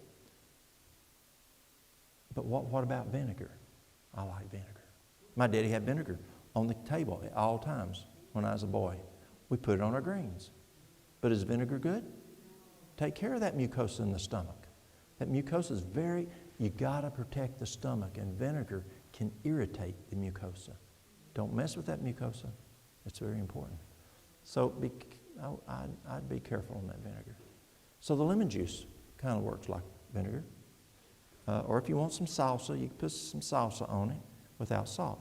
But what about vinegar? I like vinegar. My daddy had vinegar on the table at all times. when I was a boy. We put it on our greens. But is vinegar good? Take care of that mucosa in the stomach. That mucosa is you got to protect the stomach, and vinegar can irritate the mucosa. Don't mess with that mucosa. It's very important. So I'd be careful on that vinegar. So the lemon juice kind of works like vinegar. Or if you want some salsa, you can put some salsa on it without salt.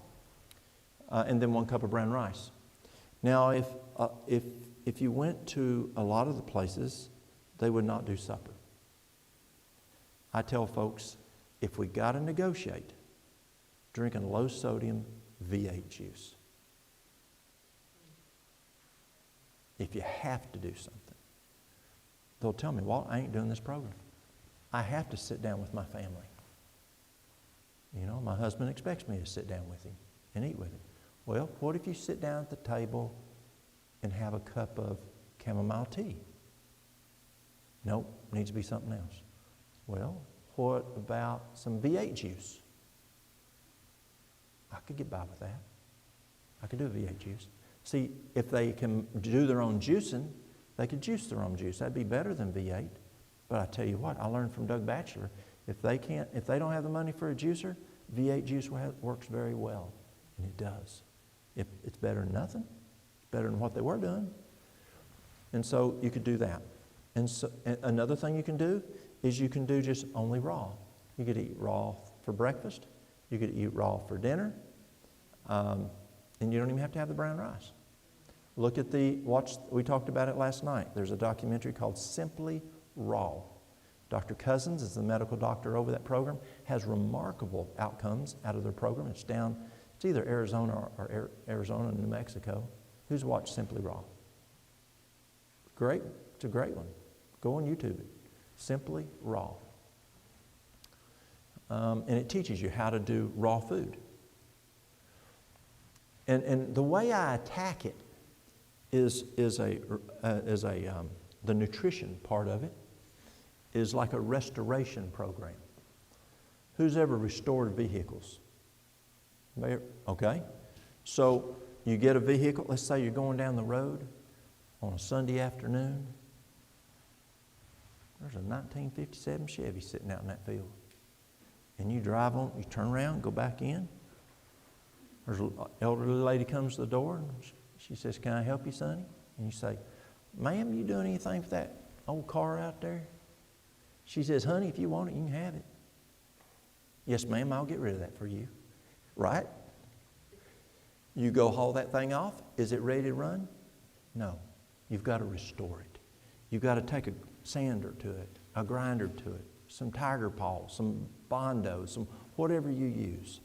And then 1 cup of brown rice. Now, if you went to a lot of the places, they would not do supper. I tell folks, if we got to negotiate, drinking low sodium V8 juice. If you have to do something. They'll tell me, Walt, I ain't doing this program. I have to sit down with my family. You know, my husband expects me to sit down with him and eat with him. Well, what if you sit down at the table and have a cup of chamomile tea? Nope, needs to be something else. Well, what about some V8 juice? I could get by with that. I could do a V8 juice. See, if they can do their own juicing, they could juice their own juice. That'd be better than V8. But I tell you what, I learned from Doug Batchelor, if they don't have the money for a juicer, V8 juice works very well. And it does. It's better than nothing. It's better than what they were doing. And so you could do that. And so another thing you can do is you can do just only raw. You could eat raw for breakfast. You could eat raw for dinner. And you don't even have to have the brown rice. We talked about it last night. There's a documentary called Simply Raw. Dr. Cousins is the medical doctor over that program, has remarkable outcomes out of their program. It's either Arizona or Arizona and New Mexico. Who's watched Simply Raw? Great. It's a great one. Go on YouTube it. Simply Raw. And it teaches you how to do raw food. And the way I attack it is the nutrition part of it is like a restoration program. Who's ever restored vehicles? Okay. So you get a vehicle, let's say you're going down the road on a Sunday afternoon. There's a 1957 Chevy sitting out in that field. And you drive on, you turn around, go back in. There's an elderly lady comes to the door and she says, "Can I help you, Sonny?" And you say, "Ma'am, you doing anything for that old car out there?" She says, "Honey, if you want it, you can have it." "Yes, ma'am, I'll get rid of that for you." Right? You go haul that thing off. Is it ready to run? No. You've got to restore it. You've got to take a sander to it, a grinder to it, some tiger paw, some Bondo, some whatever you use.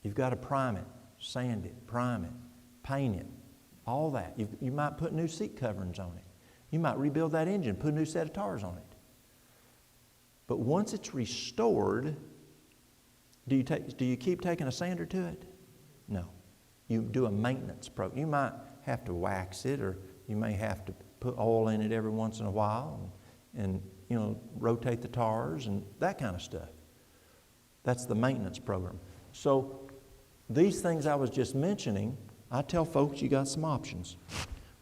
You've got to prime it, sand it, prime it, paint it, all that. You might put new seat coverings on it. You might rebuild that engine, put a new set of tires on it. But once it's restored, do you keep taking a sander to it? No. You do a maintenance program. You might have to wax it, or you may have to put oil in it every once in a while and rotate the tires and that kind of stuff. That's the maintenance program. So these things I was just mentioning, I tell folks you got some options.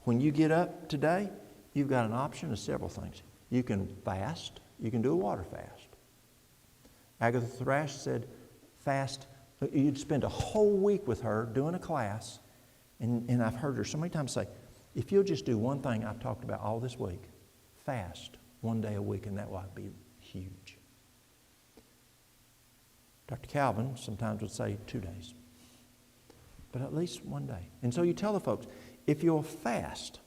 When you get up today, you've got an option of several things. You can fast. You can do a water fast. Agatha Thrash said fast. You'd spend a whole week with her doing a class, and I've heard her so many times say, if you'll just do one thing I've talked about all this week, fast 1 day a week, and that would be huge. Dr. Calvin sometimes would say 2 days, but at least 1 day. And so you tell the folks, if you'll fast,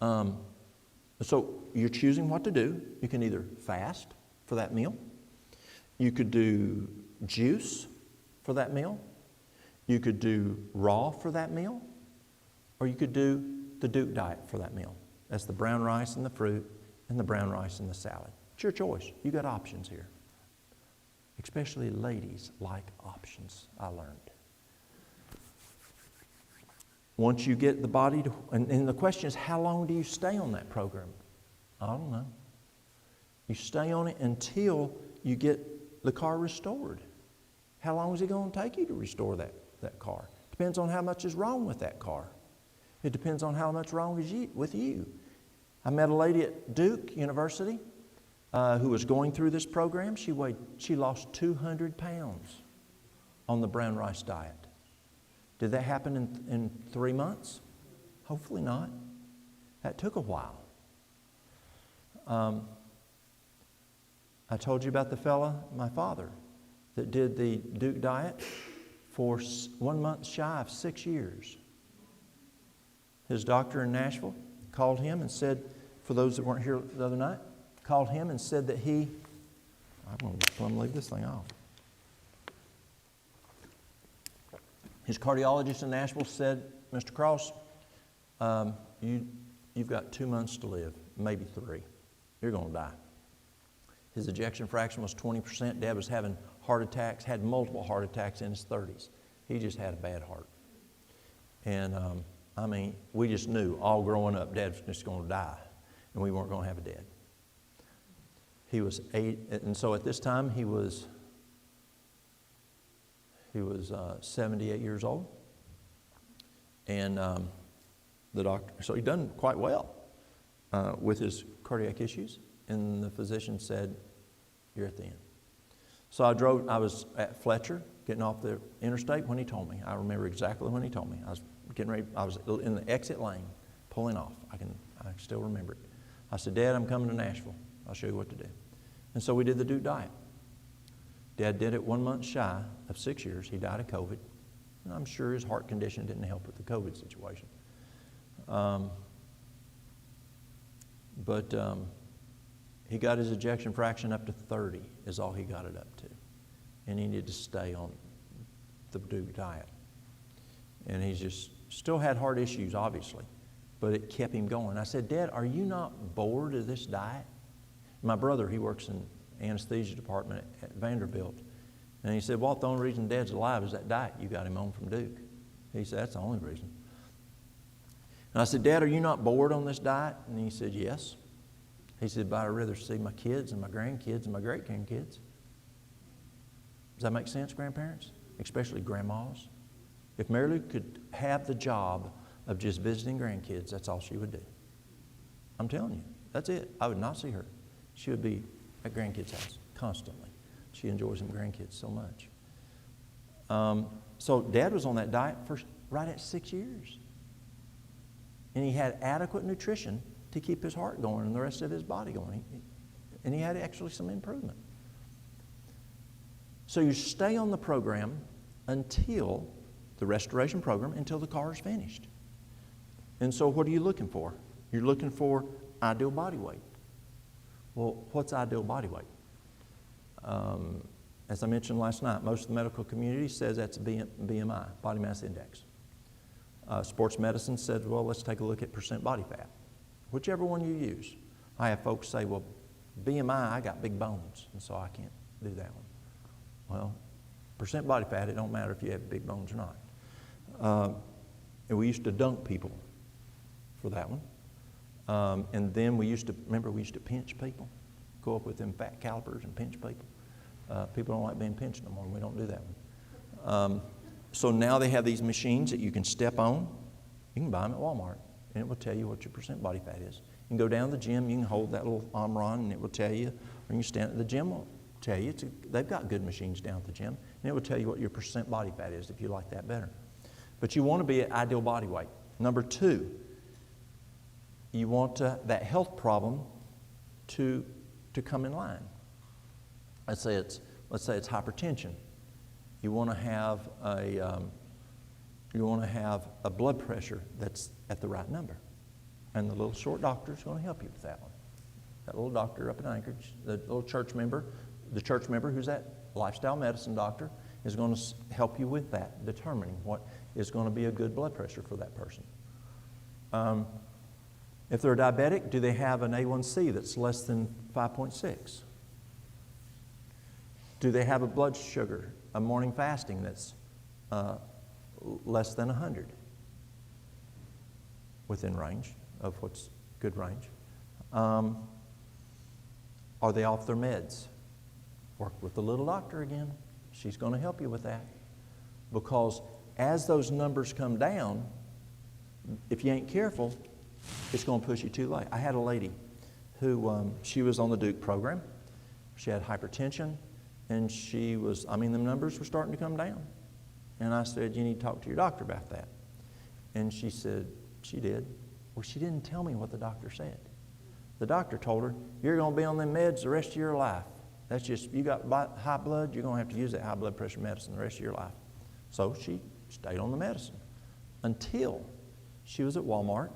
so you're choosing what to do. You can either fast for that meal. You could do juice for that meal. You could do raw for that meal. Or you could do the Duke diet for that meal. That's the brown rice and the fruit and the brown rice and the salad. It's your choice. You got options here. Especially ladies like options, I learned. Once you get the body to, and the question is, how long do you stay on that program? I don't know. You stay on it until you get the car restored. How long is it going to take you to restore that car? Depends on how much is wrong with that car. It depends on how much wrong is with you. I met a lady at Duke University who was going through this program. She lost 200 pounds on the brown rice diet. Did that happen in 3 months? Hopefully not. That took a while. I told you about the fella, my father, that did the Duke diet for 1 month shy of 6 years. His doctor in Nashville called him and said, for those that weren't here the other night, called him and said that I'm going to leave this thing off. His cardiologist in Nashville said, Mr. Cross, you've got 2 months to live, maybe 3. You're going to die. His ejection fraction was 20%. Dad was having heart attacks, had multiple heart attacks in his 30s. He just had a bad heart. And we just knew all growing up, Dad was just going to die, and we weren't going to have a dad. He was 8, and so at this time he was 78 years old, and the doctor. So he'd done quite well with his cardiac issues, and the physician said, "You're at the end." So I was at Fletcher getting off the interstate when he told me. I remember exactly when he told me. I was getting ready. I was in the exit lane, pulling off. I still remember it. I said, "Dad, I'm coming to Nashville. I'll show you what to do." And so we did the Duke diet. Dad did it 1 month shy of 6 years. He died of COVID. And I'm sure his heart condition didn't help with the COVID situation. But he got his ejection fraction up to 30 is all he got it up to. And he needed to stay on the Duke diet. And he just still had heart issues, obviously, but it kept him going. I said, "Dad, are you not bored of this diet?" My brother, he works in anesthesia department at Vanderbilt. And he said, "Walt, the only reason Dad's alive is that diet you got him on from Duke." He said, "That's the only reason." And I said, "Dad, are you not bored on this diet?" And he said, "Yes." He said, "But I'd rather see my kids and my grandkids and my great-grandkids." Does that make sense, grandparents? Especially grandmas? If Mary Lou could have the job of just visiting grandkids, that's all she would do. I'm telling you, that's it. I would not see her. She would be at grandkids' house constantly. She enjoys them grandkids so much. So Dad was on that diet for right at 6 years. And he had adequate nutrition to keep his heart going and the rest of his body going. And he had actually some improvement. So you stay on the program until the restoration program, until the car is finished. And so what are you looking for? You're looking for ideal body weight. Well, what's ideal body weight? As I mentioned last night, most of the medical community says that's BMI, body mass index. Sports medicine said, well, let's take a look at percent body fat. Whichever one you use. I have folks say, well, BMI, I got big bones, and so I can't do that one. Well, percent body fat, it don't matter if you have big bones or not. And we used to dunk people for that one. And then we used to pinch people, go up with them fat calipers and pinch people. People don't like being pinched no more, and we don't do that one. So now they have these machines that you can step on. You can buy them at Walmart, and it will tell you what your percent body fat is. You can go down to the gym, you can hold that little arm on, and it will tell you, or you can stand at the gym, will tell you. They've got good machines down at the gym, and it will tell you what your percent body fat is if you like that better. But you want to be at ideal body weight. Number 2, you want that health problem to come in line. Let's say it's hypertension. You want to have a blood pressure that's at the right number, and the little short doctor is going to help you with that one. That little doctor up in Anchorage, the little church member who's that lifestyle medicine doctor is going to help you with that, determining what is going to be a good blood pressure for that person. If they're diabetic, do they have an A1C that's less than 5.6? Do they have a blood sugar, a morning fasting that's less than 100? Within range of what's good range. Are they off their meds? Work with the little doctor again. She's going to help you with that. Because as those numbers come down, if you ain't careful, it's going to push you too late. I had a lady who, she was on the Duke program. She had hypertension, and the numbers were starting to come down. And I said, you need to talk to your doctor about that. And she said, she did. Well, she didn't tell me what the doctor said. The doctor told her, you're going to be on them meds the rest of your life. That's just, you got high blood, you're going to have to use that high blood pressure medicine the rest of your life. So she stayed on the medicine until she was at Walmart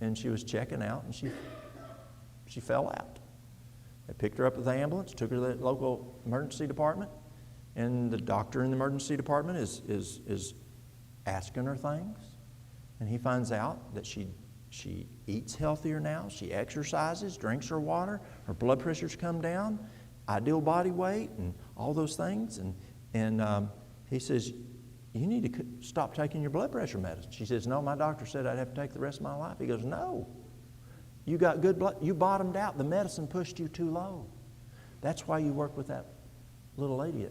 and she was checking out and she fell out. They picked her up with the ambulance, took her to the local emergency department, and the doctor in the emergency department is asking her things, and he finds out that she eats healthier now, she exercises, drinks her water, her blood pressure's come down, ideal body weight, and all those things, and he says, you need to stop taking your blood pressure medicine. She says, no, my doctor said I'd have to take the rest of my life. He goes, no, you got good blood, you bottomed out, the medicine pushed you too low. That's why you work with that little lady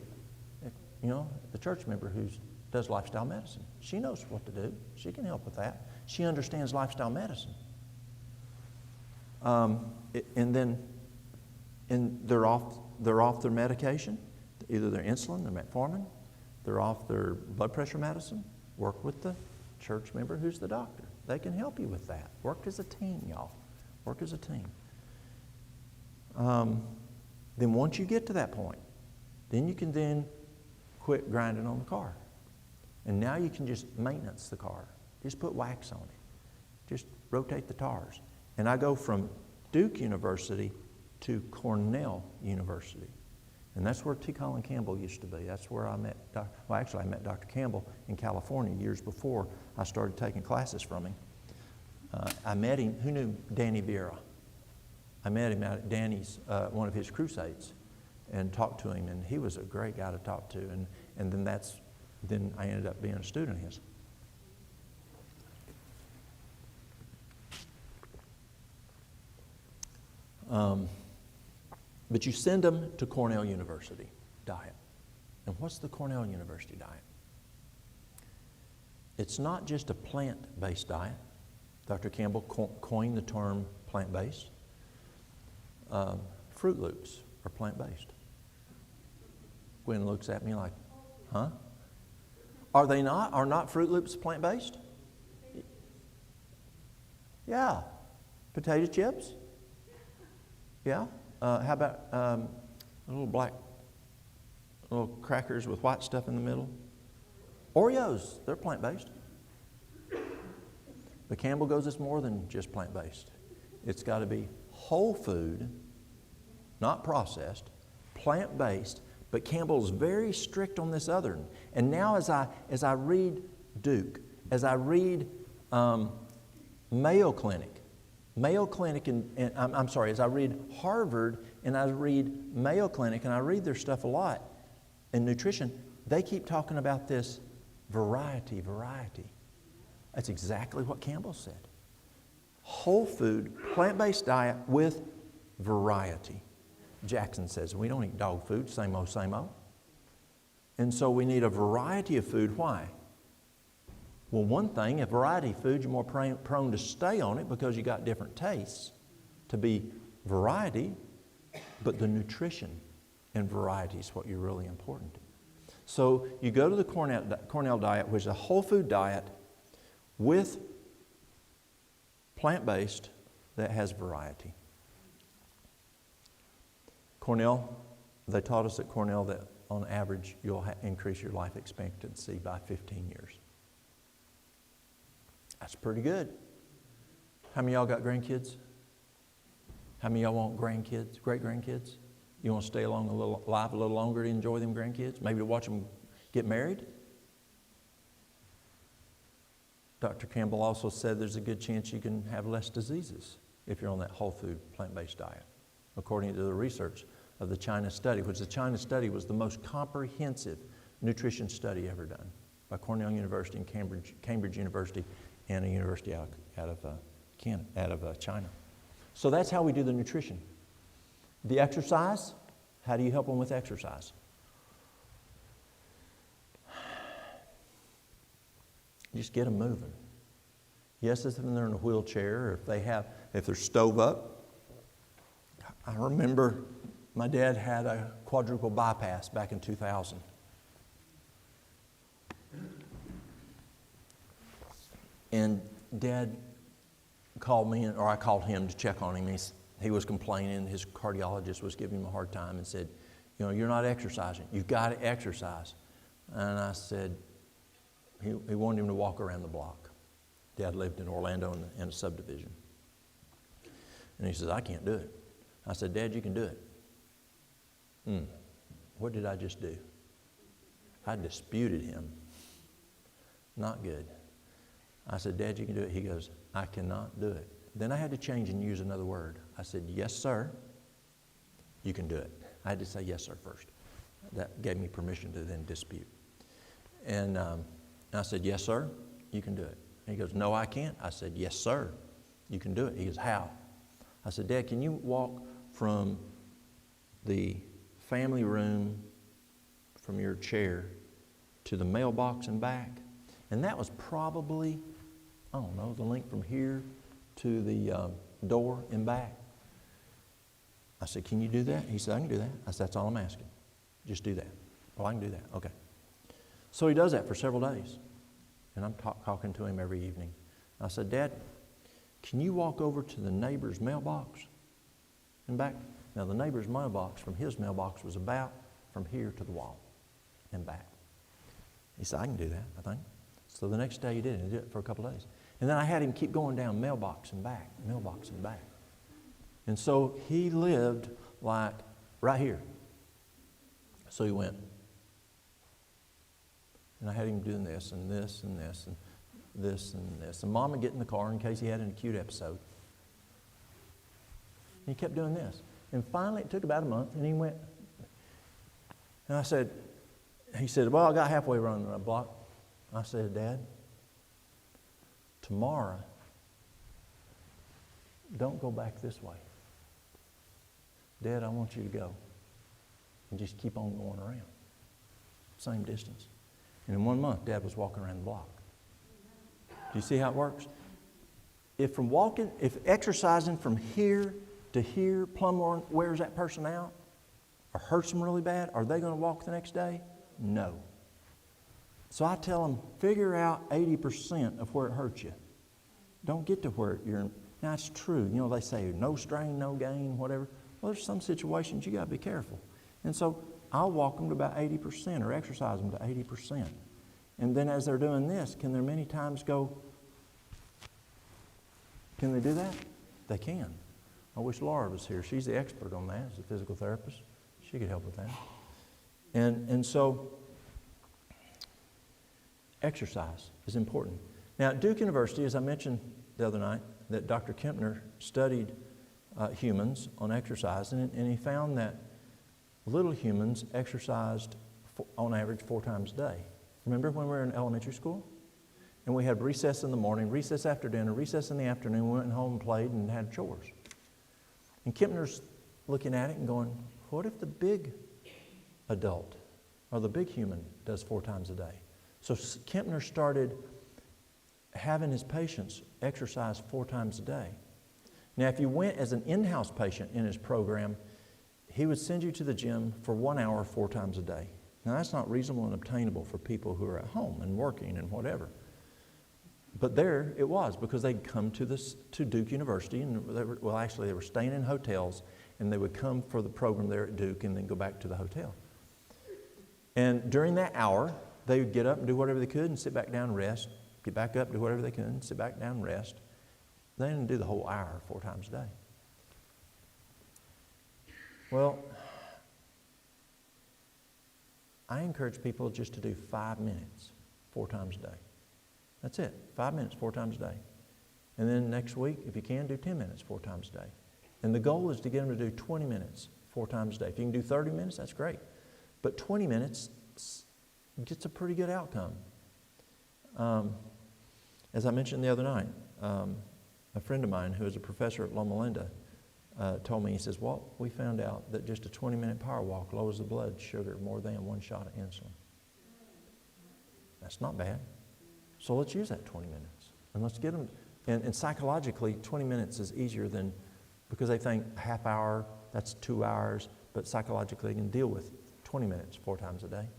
the church member who does lifestyle medicine. She knows what to do. She can help with that. She understands lifestyle medicine. And they're off their medication, either their insulin, their metformin, they're off their blood pressure medicine. Work with the church member who's the doctor. They can help you with that. Work as a team, y'all. Work as a team. Then once you get to that point, then you can then quit grinding on the car. And now you can just maintenance the car. Just put wax on it. Just rotate the tires. And I go from Duke University to Cornell University. And that's where T. Colin Campbell used to be. That's where I met I met Dr. Campbell in California years before I started taking classes from him. I met him. Who knew Danny Vieira? I met him at Danny's, one of his crusades, and talked to him, and he was a great guy to talk to. And then I ended up being a student of his. But you send them to Cornell University diet. And what's the Cornell University diet? It's not just a plant-based diet. Dr. Campbell coined the term plant-based. Fruit Loops are plant-based. Gwen looks at me like, huh? Are they not? Are not Fruit Loops plant-based? Yeah. Potato chips? Yeah. How about little crackers with white stuff in the middle? Oreos, they're plant-based. But Campbell goes, it's more than just plant-based. It's got to be whole food, not processed, plant-based. But Campbell's very strict on this other. And now as I read Duke, as I read Mayo Clinic, as I read Harvard and I read Mayo Clinic, and I read their stuff a lot in nutrition, they keep talking about this variety. That's exactly what Campbell said. Whole food, plant-based diet with variety. Jackson says, we don't eat dog food, same old, same old. And so we need a variety of food. Why? Well, one thing, a variety of food, you're more prone to stay on it because you got different tastes, to be variety, but the nutrition and variety is what you're really important to. So you go to the Cornell diet, which is a whole food diet with plant-based that has variety. Cornell, they taught us at Cornell that on average you'll increase your life expectancy by 15 years. That's pretty good. How many of y'all got grandkids? How many of y'all want grandkids, great-grandkids? You want to stay alive a little longer to enjoy them grandkids? Maybe to watch them get married? Dr. Campbell also said there's a good chance you can have less diseases if you're on that whole food, plant-based diet, according to the research of the China study, which the China study was the most comprehensive nutrition study ever done by Cornell University and Cambridge University and a university out of China. So that's how we do the nutrition. The exercise, how do you help them with exercise? 2 Just get them moving. Yes, if they're in a wheelchair, or if they're stove up. I remember my dad had a quadruple bypass back in 2000. And Dad called me, or I called him to check on him. He was complaining. His cardiologist was giving him a hard time and said, you're not exercising. You've got to exercise. And I said, he wanted him to walk around the block. Dad lived in Orlando in a subdivision. And he says, I can't do it. I said, Dad, you can do it. What did I just do? I disputed him. Not good. I said, Dad, you can do it. He goes, I cannot do it. Then I had to change and use another word. I said, yes, sir, you can do it. I had to say yes, sir, first. That gave me permission to then dispute. And I said, yes, sir, you can do it. And he goes, no, I can't. I said, yes, sir, you can do it. He goes, how? I said, Dad, can you walk from the family room, from your chair, to the mailbox and back? And that was probably, I don't know, the length from here to the door and back. I said, can you do that? He said, I can do that. I said, that's all I'm asking. Just do that. Oh, I can do that. Okay. So he does that for several days. And I'm talking to him every evening. I said, Dad, can you walk over to the neighbor's mailbox and back? Now, the neighbor's mailbox from his mailbox was about from here to the wall and back. He said, I can do that, I think. So the next day he did it. He did it for a couple of days. And then I had him keep going down mailbox and back, mailbox and back. And so he lived like right here. So he went. And I had him doing this and this and this and this and this. And Mom would get in the car in case he had an acute episode. And he kept doing this. And finally, it took about a month, and he went. And he said, well, I got halfway around the block. I said, Dad, tomorrow, don't go back this way. Dad, I want you to go and just keep on going around. Same distance. And in 1 month, Dad was walking around the block. Do you see how it works? If exercising from here to here plumb wears that person out or hurts them really bad, are they going to walk the next day? No. So I tell them, figure out 80% of where it hurts you. Don't get to where you're. Now, it's true. They say no strain, no gain, whatever. Well, there's some situations you got to be careful. And so I'll walk them to about 80% or exercise them to 80%. And then as they're doing this, can there many times go, can they do that? They can. I wish Laura was here. She's the expert on that as a physical therapist. She could help with that. And so exercise is important. Now, at Duke University, as I mentioned the other night, that Dr. Kempner studied humans on exercise, and he found that little humans exercised on average 4 times a day. Remember when we were in elementary school? And we had recess in the morning, recess after dinner, recess in the afternoon. We went home and played and had chores. And Kempner's looking at it and going, what if the big adult or the big human does 4 times a day? So Kempner started having his patients exercise 4 times a day. Now, if you went as an in-house patient in his program, he would send you to the gym for 1 hour 4 times a day. Now, that's not reasonable and obtainable for people who are at home and working and whatever. But there it was, because they'd come to Duke University, and they were staying in hotels, and they would come for the program there at Duke and then go back to the hotel. And during that hour, they would get up and do whatever they could and sit back down and rest, get back up, do whatever they could, and sit back down and rest. They didn't do the whole hour 4 times a day. Well, I encourage people just to do 5 minutes 4 times a day. That's it, 5 minutes 4 times a day. And then next week, if you can, do 10 minutes 4 times a day. And the goal is to get them to do 20 minutes 4 times a day. If you can do 30 minutes, that's great. But 20 minutes gets a pretty good outcome. As I mentioned the other night, a friend of mine who is a professor at Loma Linda told me, he says, Walt, we found out that just a 20-minute power walk lowers the blood sugar more than 1 shot of insulin. That's not bad. So let's use that 20 minutes. And let's get them, and psychologically, 20 minutes is easier than, because they think a half hour, that's 2 hours, but psychologically they can deal with 20 minutes 4 times a day.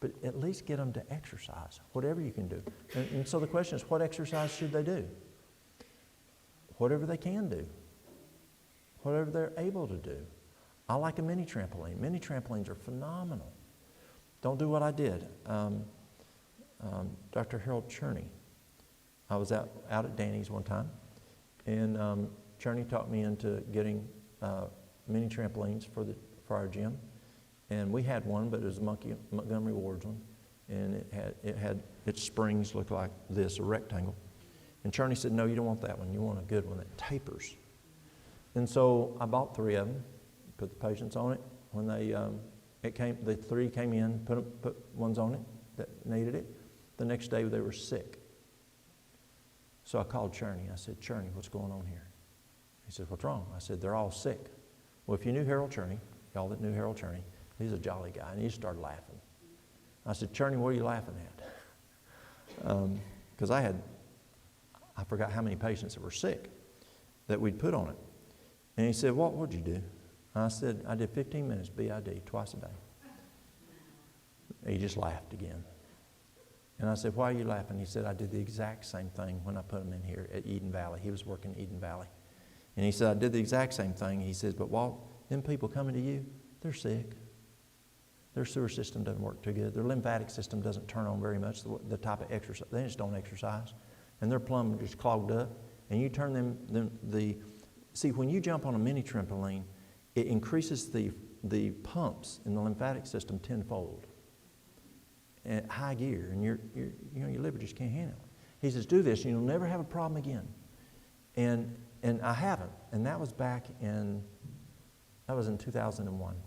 But at least get them to exercise, whatever you can do. And so the question is, what exercise should they do? Whatever they can do. Whatever they're able to do. I like a mini trampoline. Mini trampolines are phenomenal. Don't do what I did. Dr. Harold Cherney. I was out at Danny's one time, and Cherney talked me into getting mini trampolines for our gym. And we had one, but it was a Montgomery Ward's one, and it had its springs look like this, a rectangle. And Cherney said, "No, you don't want that one. You want a good one that tapers." And so I bought 3 of them, put the patients on it. When the 3 came in, put ones on it that needed it. The next day they were sick. So I called Cherney. I said, "Cherney, what's going on here?" He said, "What's wrong?" I said, "They're all sick." Well, if you knew Harold Cherney, y'all that knew Harold Cherney, he's a jolly guy, and he started laughing. I said, "Cherney, what are you laughing at?" Because I forgot how many patients that were sick that we'd put on it. And he said, "What'd you do?" I said, "I did 15 minutes BID twice a day." He just laughed again. And I said, "Why are you laughing?" He said, "I did the exact same thing when I put him in here at Eden Valley." He was working at Eden Valley. And he said, "I did the exact same thing." He says, "But Walt, them people coming to you, they're sick. Their sewer system doesn't work too good. Their lymphatic system doesn't turn on very much, the type of exercise. They just don't exercise. And their plumb just clogged up. And you turn see, when you jump on a mini trampoline, it increases the pumps in the lymphatic system tenfold at high gear, and your liver just can't handle it." He says, "Do this, and you'll never have a problem again." And I haven't. And that was in 2001.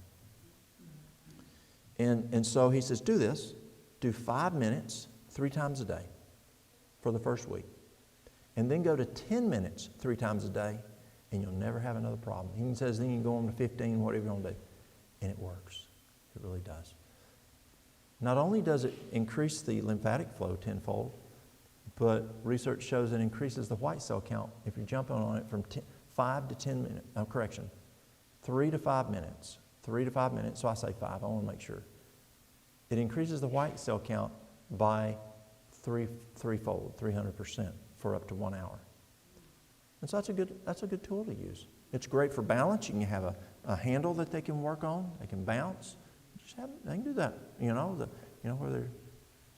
And so he says, "Do this. Do 5 minutes 3 times a day for the first week. And then go to 10 minutes 3 times a day, and you'll never have another problem." He says, "Then you can go on to 15, whatever you want to do." And it works. It really does. Not only does it increase the lymphatic flow tenfold, but research shows it increases the white cell count if you're jumping on it from 5 to 10 minutes. 3 to 5 minutes. 3 to 5 minutes. So I say 5. I want to make sure. It increases the white cell count by threefold, 300%, for up to 1 hour. And so that's a good tool to use. It's great for balance. You can have a handle that they can work on. They can bounce. They can do that. Where they're,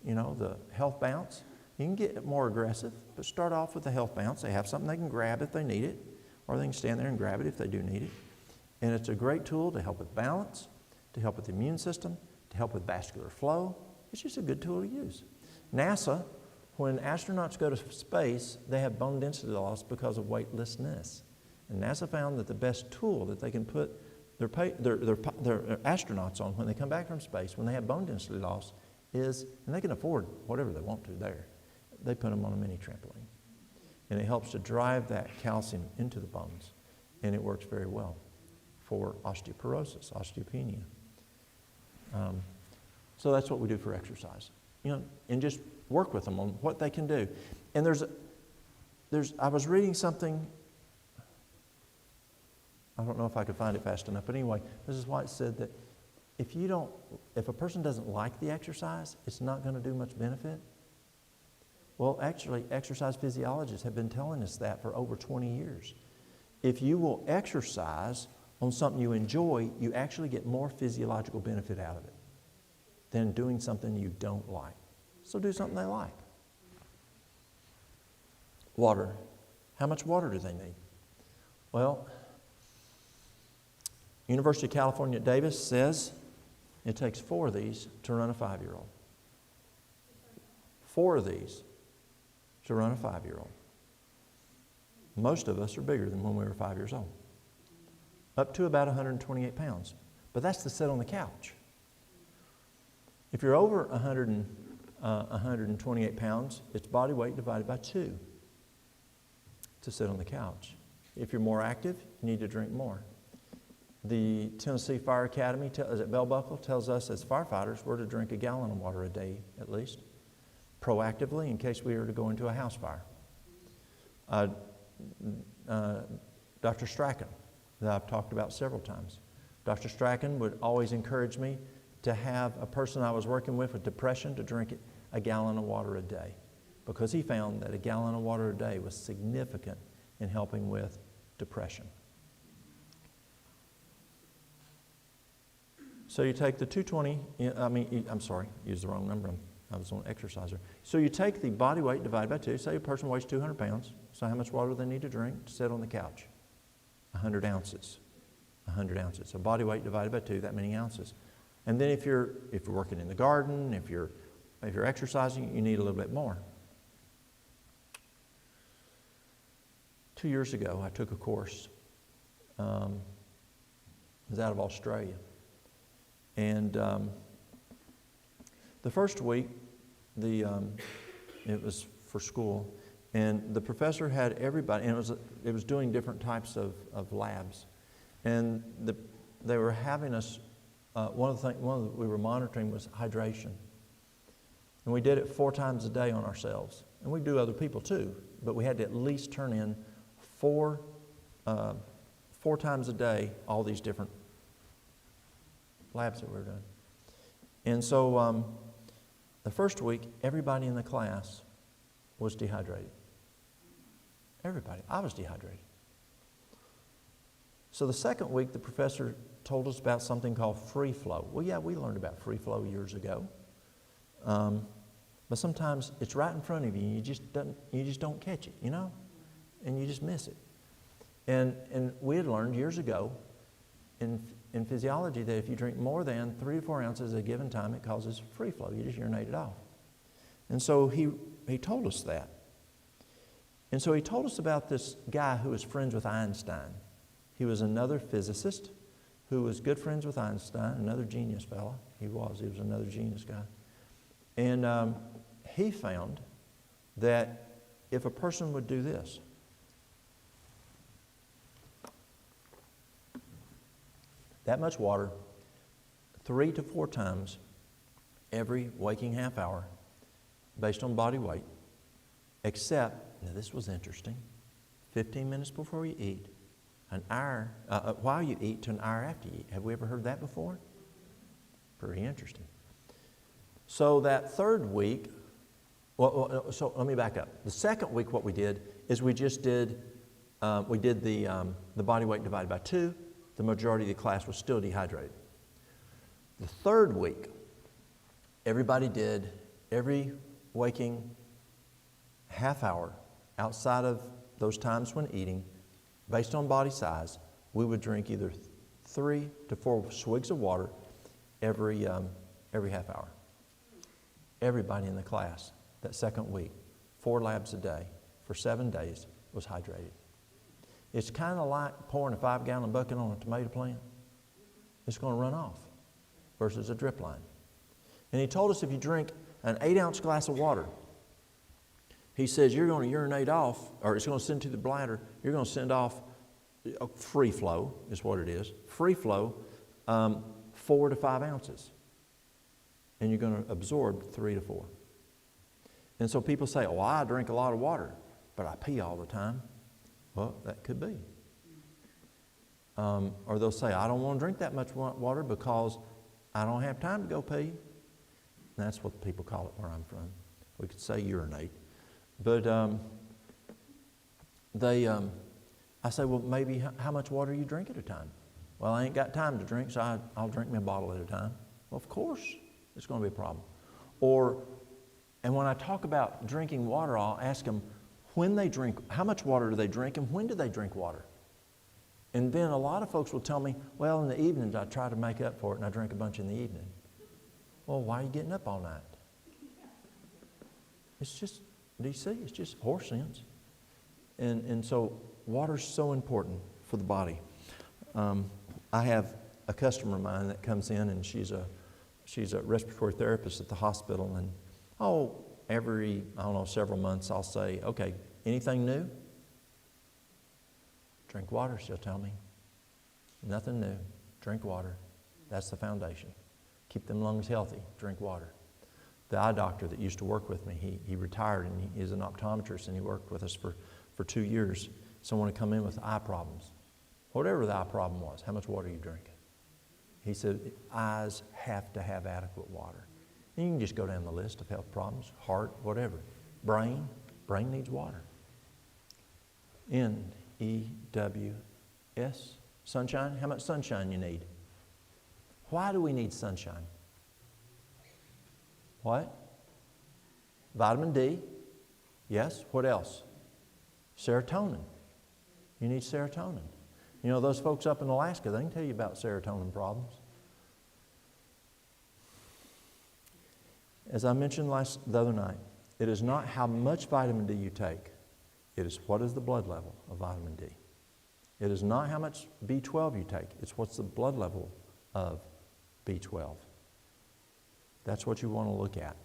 the health bounce. You can get more aggressive, but start off with the health bounce. They have something they can grab if they need it, or they can stand there and grab it if they do need it. And it's a great tool to help with balance, to help with the immune system, to help with vascular flow. It's just a good tool to use. NASA, when astronauts go to space, they have bone density loss because of weightlessness. And NASA found that the best tool that they can put their astronauts on when they come back from space, when they have bone density loss, is, and they can afford whatever they want to there, they put them on a mini trampoline. And it helps to drive that calcium into the bones. And it works very well for osteoporosis, osteopenia. So that's what we do for exercise. And just work with them on what they can do. And I was reading something, I don't know if I could find it fast enough, but anyway, Mrs. White said that if a person doesn't like the exercise, it's not going to do much benefit. Well, actually, exercise physiologists have been telling us that for over 20 years. If you will exercise on something you enjoy, you actually get more physiological benefit out of it than doing something you don't like. So do something they like. Water. How much water do they need? Well, University of California at Davis says it takes 4 of these to run a 5-year-old. 4 of these to run a 5-year-old. Most of us are bigger than when we were 5 years old. Up to about 128 pounds. But that's to sit on the couch. If you're over 128 pounds, it's body weight divided by 2 to sit on the couch. If you're more active, you need to drink more. The Tennessee Fire Academy at Bell Buckle tells us as firefighters we're to drink 1 gallon of water a day at least. proactively in case we were to go into a house fire. Dr. Strachan, that I've talked about several times. Dr. Strachan would always encourage me to have a person I was working with depression to drink a gallon of water a day, because he found that a gallon of water a day was significant in helping with depression. So you take the 220, used the wrong number. I was on exerciser. So you take the body weight divided by 2. Say a person weighs 200 pounds. So how much water do they need to drink to sit on the couch? 100 ounces. 100 ounces. So body weight divided by 2, that many ounces. And then if you're working in the garden, if you're exercising, you need a little bit more. 2 years ago, I took a course. It was out of Australia. And the first week, it was for school, and the professor had everybody, and it was doing different types of labs. And they were having us, one of the things we were monitoring was hydration. And we did it 4 times a day on ourselves. And we do other people too, but we had to at least turn in 4 times a day all these different labs that we were doing. And so the first week, everybody in the class was dehydrated. Everybody. I was dehydrated. So the second week, the professor told us about something called free flow. Well, yeah, we learned about free flow years ago. But sometimes it's right in front of you, and you just don't catch it, you know? And you just miss it. And we had learned years ago in physiology that if you drink more than 3 to 4 ounces at a given time, it causes free flow. You just urinate it off. And so he told us that. And so he told us about this guy who was friends with Einstein. He was another physicist who was good friends with Einstein, another genius fella. He was another genius guy. And he found that if a person would do this, that much water 3 to 4 times every waking half hour based on body weight, except, now this was interesting, 15 minutes before you eat, an hour, while you eat to an hour after you eat. Have we ever heard that before? Pretty interesting. So that third week, so let me back up. The second week what we did is we did the body weight divided by 2. The majority of the class was still dehydrated. The third week, everybody did every waking half hour outside of those times when eating, based on body size, we would drink either 3 to 4 swigs of water every half hour. Everybody in the class that second week, 4 labs a day for 7 days was hydrated. It's kind of like pouring a 5-gallon bucket on a tomato plant. It's going to run off versus a drip line. And he told us if you drink an 8-ounce glass of water, he says you're going to urinate off, or it's going to send to the bladder, you're going to send off free flow, is what it is, free flow, 4 to 5 ounces. And you're going to absorb 3 to 4. And so people say, oh, I drink a lot of water, but I pee all the time. Well, that could be. Or they'll say, I don't want to drink that much water because I don't have time to go pee. And that's what people call it where I'm from. We could say urinate. But I say, well, maybe how much water you drink at a time? Well, I ain't got time to drink, so I'll drink me a bottle at a time. Well, of course, it's going to be a problem. And when I talk about drinking water, I'll ask them, when they drink, how much water do they drink and when do they drink water? And then a lot of folks will tell me, well, in the evenings I try to make up for it and I drink a bunch in the evening. Well, why are you getting up all night? It's just, do you see? It's just horse sense. And so water's so important for the body. I have a customer of mine that comes in and she's a respiratory therapist at the hospital, and every, several months I'll say, okay, anything new? Drink water, she'll tell me. Nothing new. Drink water. That's the foundation. Keep them lungs healthy. Drink water. The eye doctor that used to work with me, he retired and he is an optometrist and he worked with us for 2 years. Someone would come in with eye problems. Whatever the eye problem was, how much water are you drinking? He said, eyes have to have adequate water. And you can just go down the list of health problems, heart, whatever. Brain needs water. N-E-W-S, sunshine. How much sunshine you need? Why do we need sunshine? What? Vitamin D. Yes. What else? Serotonin. You need serotonin. You know, those folks up in Alaska, they can tell you about serotonin problems. As I mentioned the other night, it is not how much vitamin D you take. It is what is the blood level of vitamin D. It is not how much B12 you take. It's what's the blood level of B12. That's what you want to look at.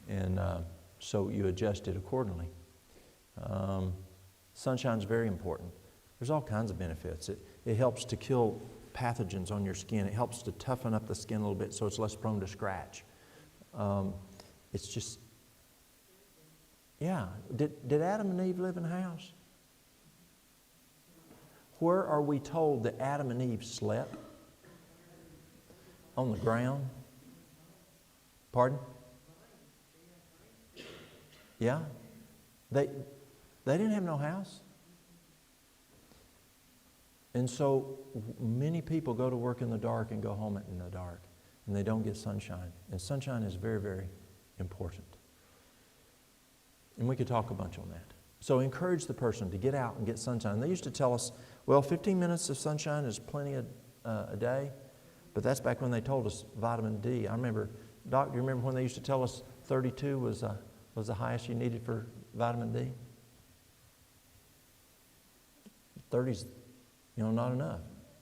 And so you adjust it accordingly. Sunshine is very important. There's all kinds of benefits. It helps to kill pathogens on your skin. It helps to toughen up the skin a little bit so it's less prone to scratch. It's just, yeah. Did Adam and Eve live in a house? Where are we told that Adam and Eve slept? On the ground? Pardon? Yeah. They didn't have no house. And so many people go to work in the dark and go home in the dark, and they don't get sunshine. And sunshine is very, very important. And we could talk a bunch on that. So encourage the person to get out and get sunshine. They used to tell us, well, 15 minutes of sunshine is plenty a day, but that's back when they told us vitamin D. I remember, Doc, do you remember when they used to tell us 32 was the highest you needed for vitamin D? 30's, not enough.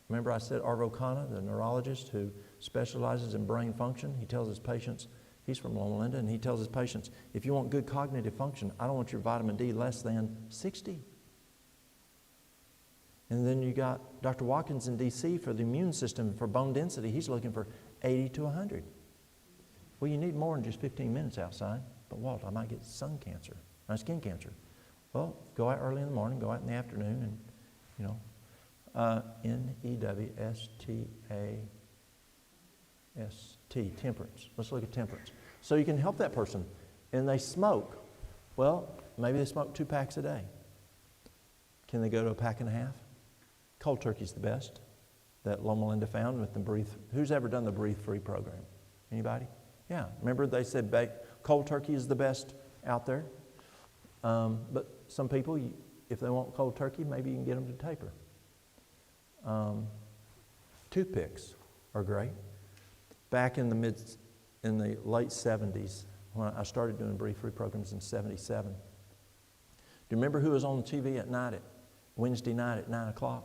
Remember I said Arvo Khanna, the neurologist who specializes in brain function, he tells his patients, he's from Loma Linda, and he tells his patients, if you want good cognitive function, I don't want your vitamin D less than 60. And then you got Dr. Watkins in D.C. for the immune system, for bone density, he's looking for 80 to 100. Well, you need more than just 15 minutes outside. But Walt, I might get skin cancer. Well, go out early in the morning, go out in the afternoon, and, N-E-W-S-T-A-S-T, temperance. Let's look at temperance. So you can help that person. And they smoke. Well, maybe they smoke 2 packs a day. Can they go to a pack and a half? Cold turkey's the best that Loma Linda found with the Breathe. Who's ever done the Breathe Free program? Anybody? Yeah. Remember they said cold turkey is the best out there? But some people, if they want cold turkey, maybe you can get them to taper. Toothpicks are great. Back in the late 70s, when I started doing Breathe Free programs in 77, do you remember who was on the TV at night, Wednesday night at 9 o'clock?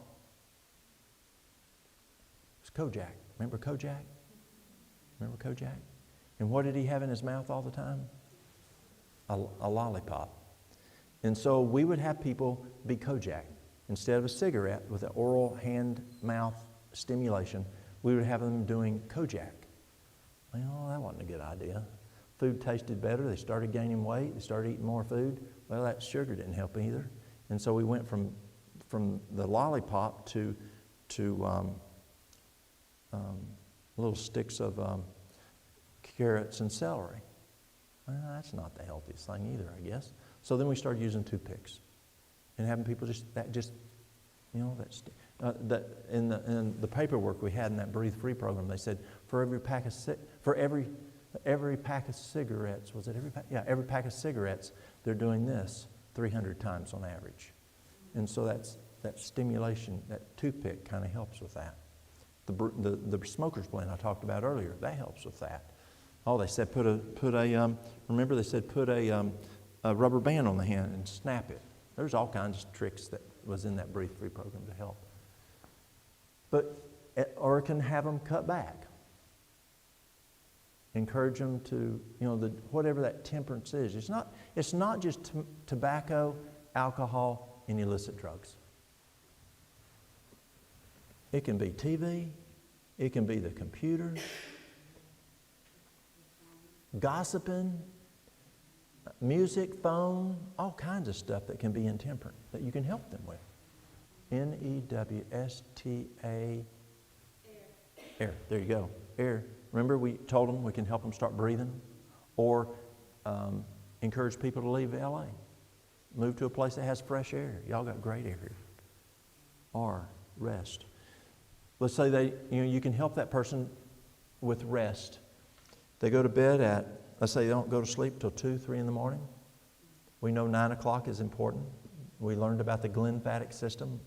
It was Kojak. Remember Kojak? Remember Kojak? And what did he have in his mouth all the time? A lollipop. And so we would have people be Kojak. Instead of a cigarette with an oral hand-mouth stimulation, we would have them doing Kojak. Well, that wasn't a good idea. Food tasted better. They started gaining weight. They started eating more food. Well, that sugar didn't help either. And so we went from the lollipop to little sticks of carrots and celery. Well, that's not the healthiest thing either, I guess. So then we started using toothpicks and having people in the paperwork we had in that Breathe Free program, they said for every pack of cigarettes, was it every pack? Yeah, every pack of cigarettes, they're doing this 300 times on average. And so that stimulation, that toothpick kind of helps with that. The smoker's blend I talked about earlier, that helps with that. Oh, they said put a rubber band on the hand and snap it. There's all kinds of tricks that was in that Breathe Free program to help. Or it can have them cut back. Encourage them to, whatever that temperance is. It's not just tobacco, alcohol, and illicit drugs. It can be TV. It can be the computer. gossiping, music, phone, all kinds of stuff that can be intemperate that you can help them with. N-E-W-S-T-A. Air. There you go. Air. Remember we told them we can help them start breathing? Or encourage people to leave LA. Move to a place that has fresh air. Y'all got great air here. R. Rest. Let's say you can help that person with rest. They go to bed at, let's say they don't go to sleep till 2, 3 in the morning. We know 9 o'clock is important. We learned about the glymphatic system,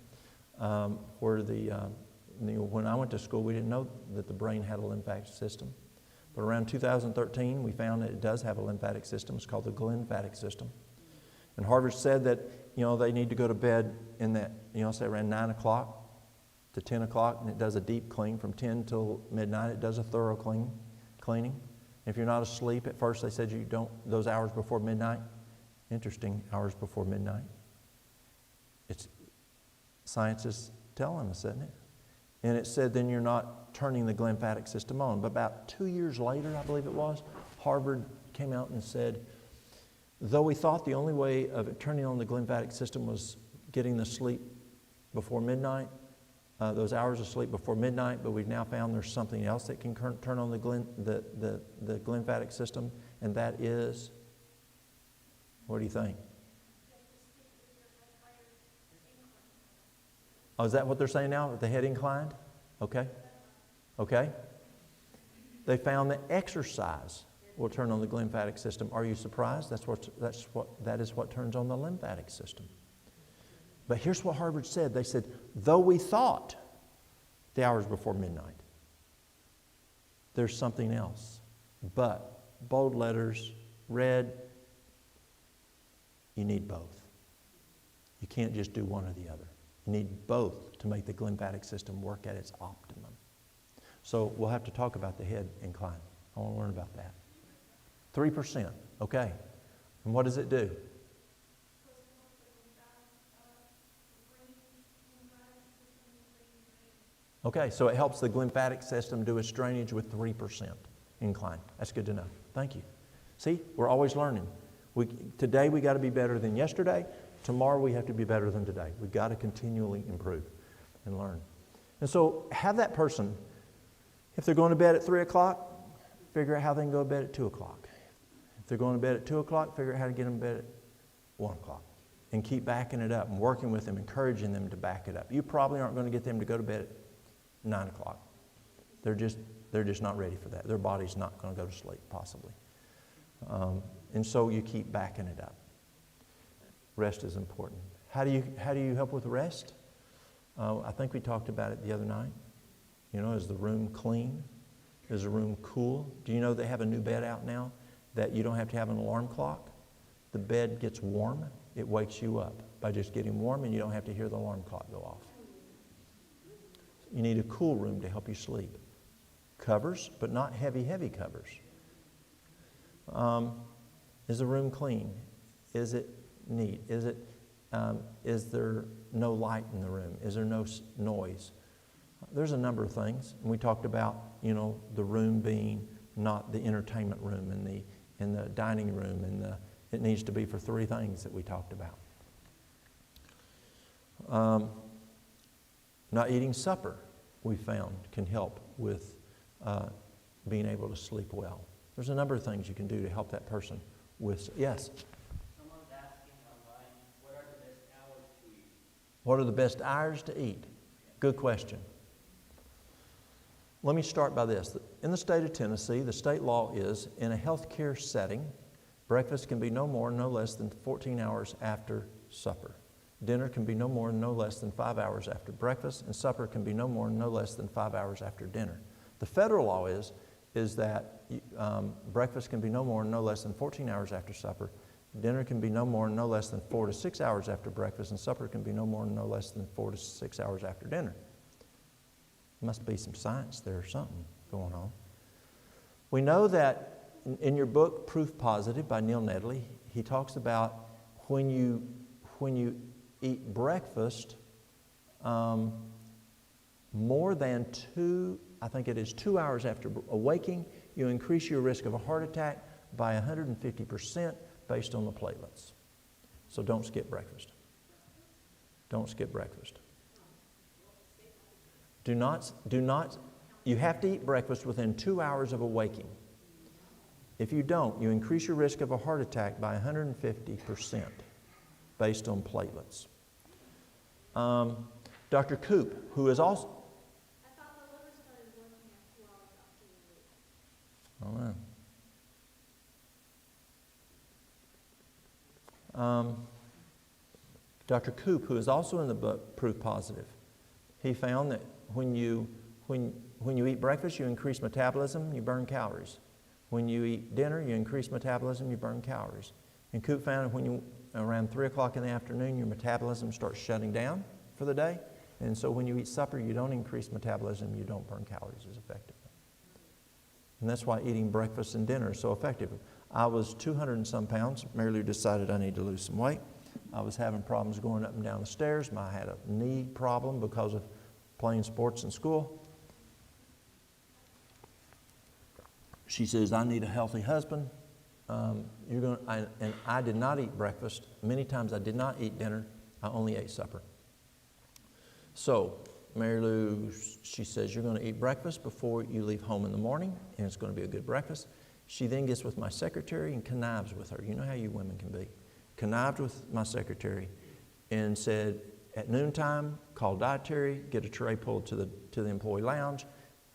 where when I went to school, we didn't know that the brain had a lymphatic system. But around 2013, we found that it does have a lymphatic system. It's called the glymphatic system. And Harvard said that, they need to go to bed in that, say around 9 o'clock to 10 o'clock, and it does a deep clean. From 10 till midnight, it does a thorough cleaning. If you're not asleep, at first they said you don't, those hours before midnight, interesting, hours before midnight. Science is telling us, isn't it? And it said then you're not turning the glymphatic system on. But about 2 years later, I believe it was, Harvard came out and said, though we thought the only way of turning on the glymphatic system was getting the sleep before midnight, those hours of sleep before midnight, but we've now found there's something else that can turn on the glymphatic system, and that is, what do you think? Oh, is that what they're saying now? With the head inclined? Okay. They found that exercise will turn on the glymphatic system. Are you surprised? That is what turns on the lymphatic system. But here's what Harvard said. They said, though we thought the hours before midnight, there's something else. But, bold letters, red, you need both. You can't just do one or the other. You need both to make the glymphatic system work at its optimum. So we'll have to talk about the head incline. I want to learn about that. 3%, okay. And what does it do? Okay, so it helps the glymphatic system do its drainage with 3% incline. That's good to know. Thank you. See, we're always learning. Today we got to be better than yesterday. Tomorrow we have to be better than today. We've got to continually improve and learn. And so have that person, if they're going to bed at 3 o'clock, figure out how they can go to bed at 2 o'clock. If they're going to bed at 2 o'clock, figure out how to get them to bed at 1 o'clock. And keep backing it up and working with them, encouraging them to back it up. You probably aren't going to get them to go to bed at 9 o'clock. They're just not ready for that. Their body's not going to go to sleep, possibly. And so you keep backing it up. Rest is important. How do you help with rest? I think we talked about it the other night. Is the room clean? Is the room cool? Do you know they have a new bed out now that you don't have to have an alarm clock? The bed gets warm. It wakes you up by just getting warm, and you don't have to hear the alarm clock go off. You need a cool room to help you sleep. Covers, but not heavy covers. Is the room clean? Is it neat? Is there no light in the room? Is there no noise? There's a number of things. And we talked about, the room being not the entertainment room and the dining room, and it needs to be for 3 things that we talked about. Not eating supper, we found, can help with being able to sleep well. There's a number of things you can do to help that person with. Yes? Someone's asking online, what are the best hours to eat? What are the best hours to eat? Good question. Let me start by this. In the state of Tennessee, the state law is, in a healthcare setting, breakfast can be no more, no less than 14 hours after supper. Dinner can be no more, no less than 5 hours after breakfast, and supper can be no more, no less than 5 hours after dinner. The federal law is that breakfast can be no more, no less than 14 hours after supper. Dinner can be no more, no less than 4 to 6 hours after breakfast, and supper can be no more, no less than 4 to 6 hours after dinner. Must be some science there or something going on. We know that in your book, Proof Positive by Neil Nedley, he talks about when you eat breakfast more than 2 hours after awaking, you increase your risk of a heart attack by 150% based on the platelets. So don't skip breakfast. Don't skip breakfast. Do not, you have to eat breakfast within 2 hours of awaking. If you don't, you increase your risk of a heart attack by 150% based on platelets. Dr. Coop, who is also... I thought the liver started working at 2 hours after you ate. Oh, no. Dr. Coop, who is also in the book Proof Positive, he found that when you eat breakfast, you increase metabolism, you burn calories. When you eat dinner, you increase metabolism, you burn calories. And Coop found that around 3 o'clock in the afternoon, your metabolism starts shutting down for the day. And so when you eat supper, you don't increase metabolism, you don't burn calories as effectively. And that's why eating breakfast and dinner is so effective. I was 200 and some pounds. Mary Lou decided I need to lose some weight. I was having problems going up and down the stairs. I had a knee problem because of playing sports in school. She says, I need a healthy husband. And I did not eat breakfast. Many times I did not eat dinner. I only ate supper. So Mary Lou, she says, you're going to eat breakfast before you leave home in the morning, and it's going to be a good breakfast. She then gets with my secretary and connives with her. You know how you women can be. Connived with my secretary and said, at noontime, call dietary, get a tray pulled to the employee lounge,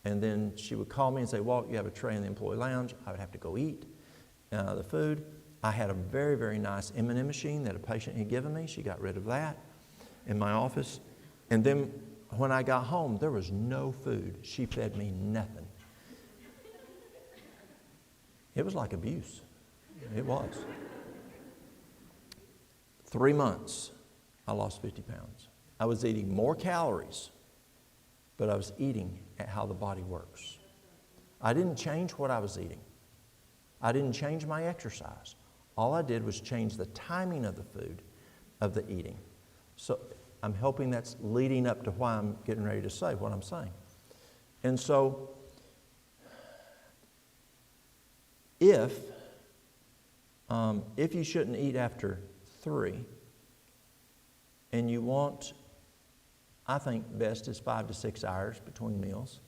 and then she would call me and say, Walt, you have a tray in the employee lounge. I would have to go eat the food. I had a very, very nice M&M machine that a patient had given me. She got rid of that in my office. And then when I got home, there was no food. She fed me nothing. It was like abuse. It was. 3 months, I lost 50 pounds. I was eating more calories, but I was eating at how the body works. I didn't change what I was eating. I didn't change my exercise. All I did was change the timing of the food, of the eating. So I'm hoping that's leading up to why I'm getting ready to say what I'm saying. And so, if you shouldn't eat after 3, and you want, I think best is 5 to 6 hours between meals.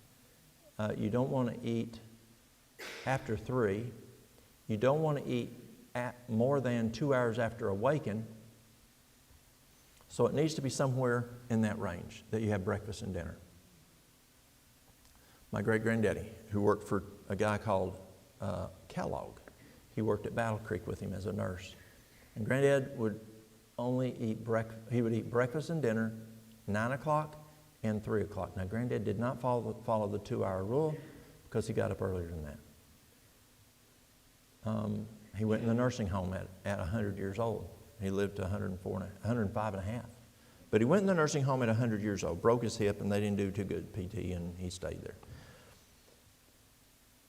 You don't want to eat after 3. You don't want to eat at more than 2 hours after awaken. So it needs to be somewhere in that range that you have breakfast and dinner. My great-granddaddy, who worked for a guy called Kellogg, he worked at Battle Creek with him as a nurse. And Granddad would only eat he would eat breakfast and dinner 9 o'clock and 3 o'clock. Now, Granddad did not follow the 2-hour rule because he got up earlier than that. He went in the nursing home at 100 years old. He lived to 105 and a half. But he went in the nursing home at 100 years old, broke his hip, and they didn't do too good PT, and he stayed there.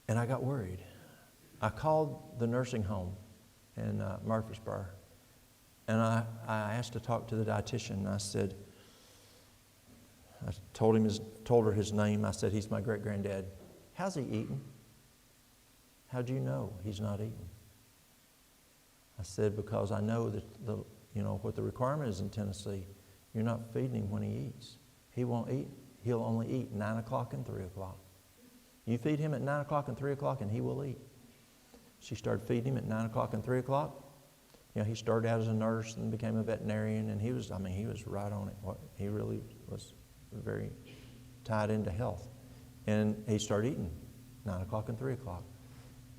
And I got worried. I called the nursing home in Murfreesboro, and I asked to talk to the dietitian. I said, I told her his name. I said, he's my great-granddad. How's he eating? How'd you know he's not eating? I said, because I know that what the requirement is in Tennessee. You're not feeding him when he eats. He won't eat. He'll only eat 9 o'clock and 3 o'clock. You feed him at 9 o'clock and 3 o'clock and he will eat. She started feeding him at 9 o'clock and 3 o'clock. He started out as a nurse and became a veterinarian, and he was right on it. He really was very tied into health. And he started eating 9 o'clock and 3 o'clock.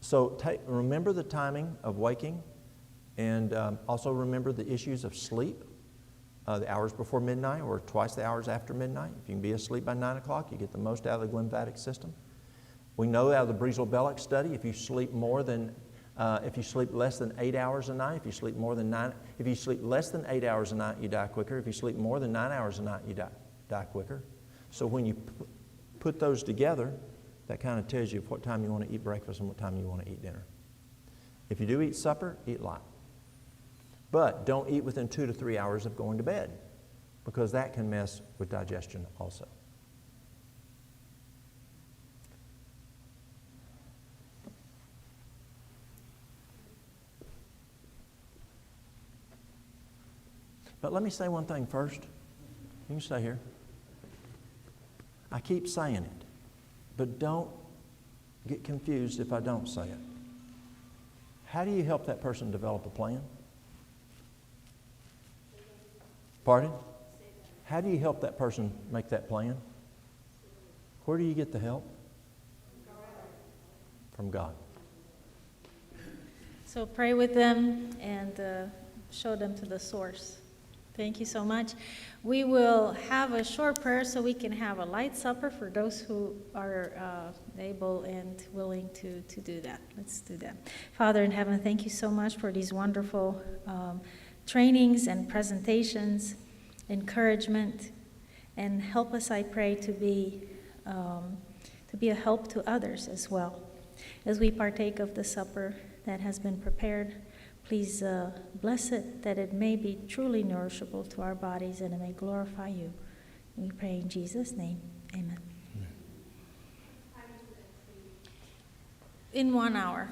So remember the timing of waking, and also remember the issues of sleep, the hours before midnight or twice the hours after midnight. If you can be asleep by 9 o'clock, you get the most out of the lymphatic system. We know out of the Breezel-Belloc study, if you sleep less than 8 hours a night, if you sleep less than 8 hours a night, you die quicker. If you sleep more than 9 hours a night, you die quicker. So when you put those together, that kind of tells you what time you want to eat breakfast and what time you want to eat dinner. If you do eat supper, eat light. But don't eat within 2 to 3 hours of going to bed, because that can mess with digestion also. But let me say one thing first. You can stay here. I keep saying it, but don't get confused if I don't say it. How do you help that person develop a plan? Pardon? How do you help that person make that plan? Where do you get the help? From God. So pray with them and show them to the source. Thank you so much. We will have a short prayer so we can have a light supper for those who are able and willing to do that. Let's do that. Father in heaven, thank you so much for these wonderful trainings and presentations, encouragement, and help us, I pray, to be a help to others as well. As we partake of the supper that has been prepared, please bless it, that it may be truly nourishable to our bodies and it may glorify you. We pray in Jesus' name. Amen. In 1 hour.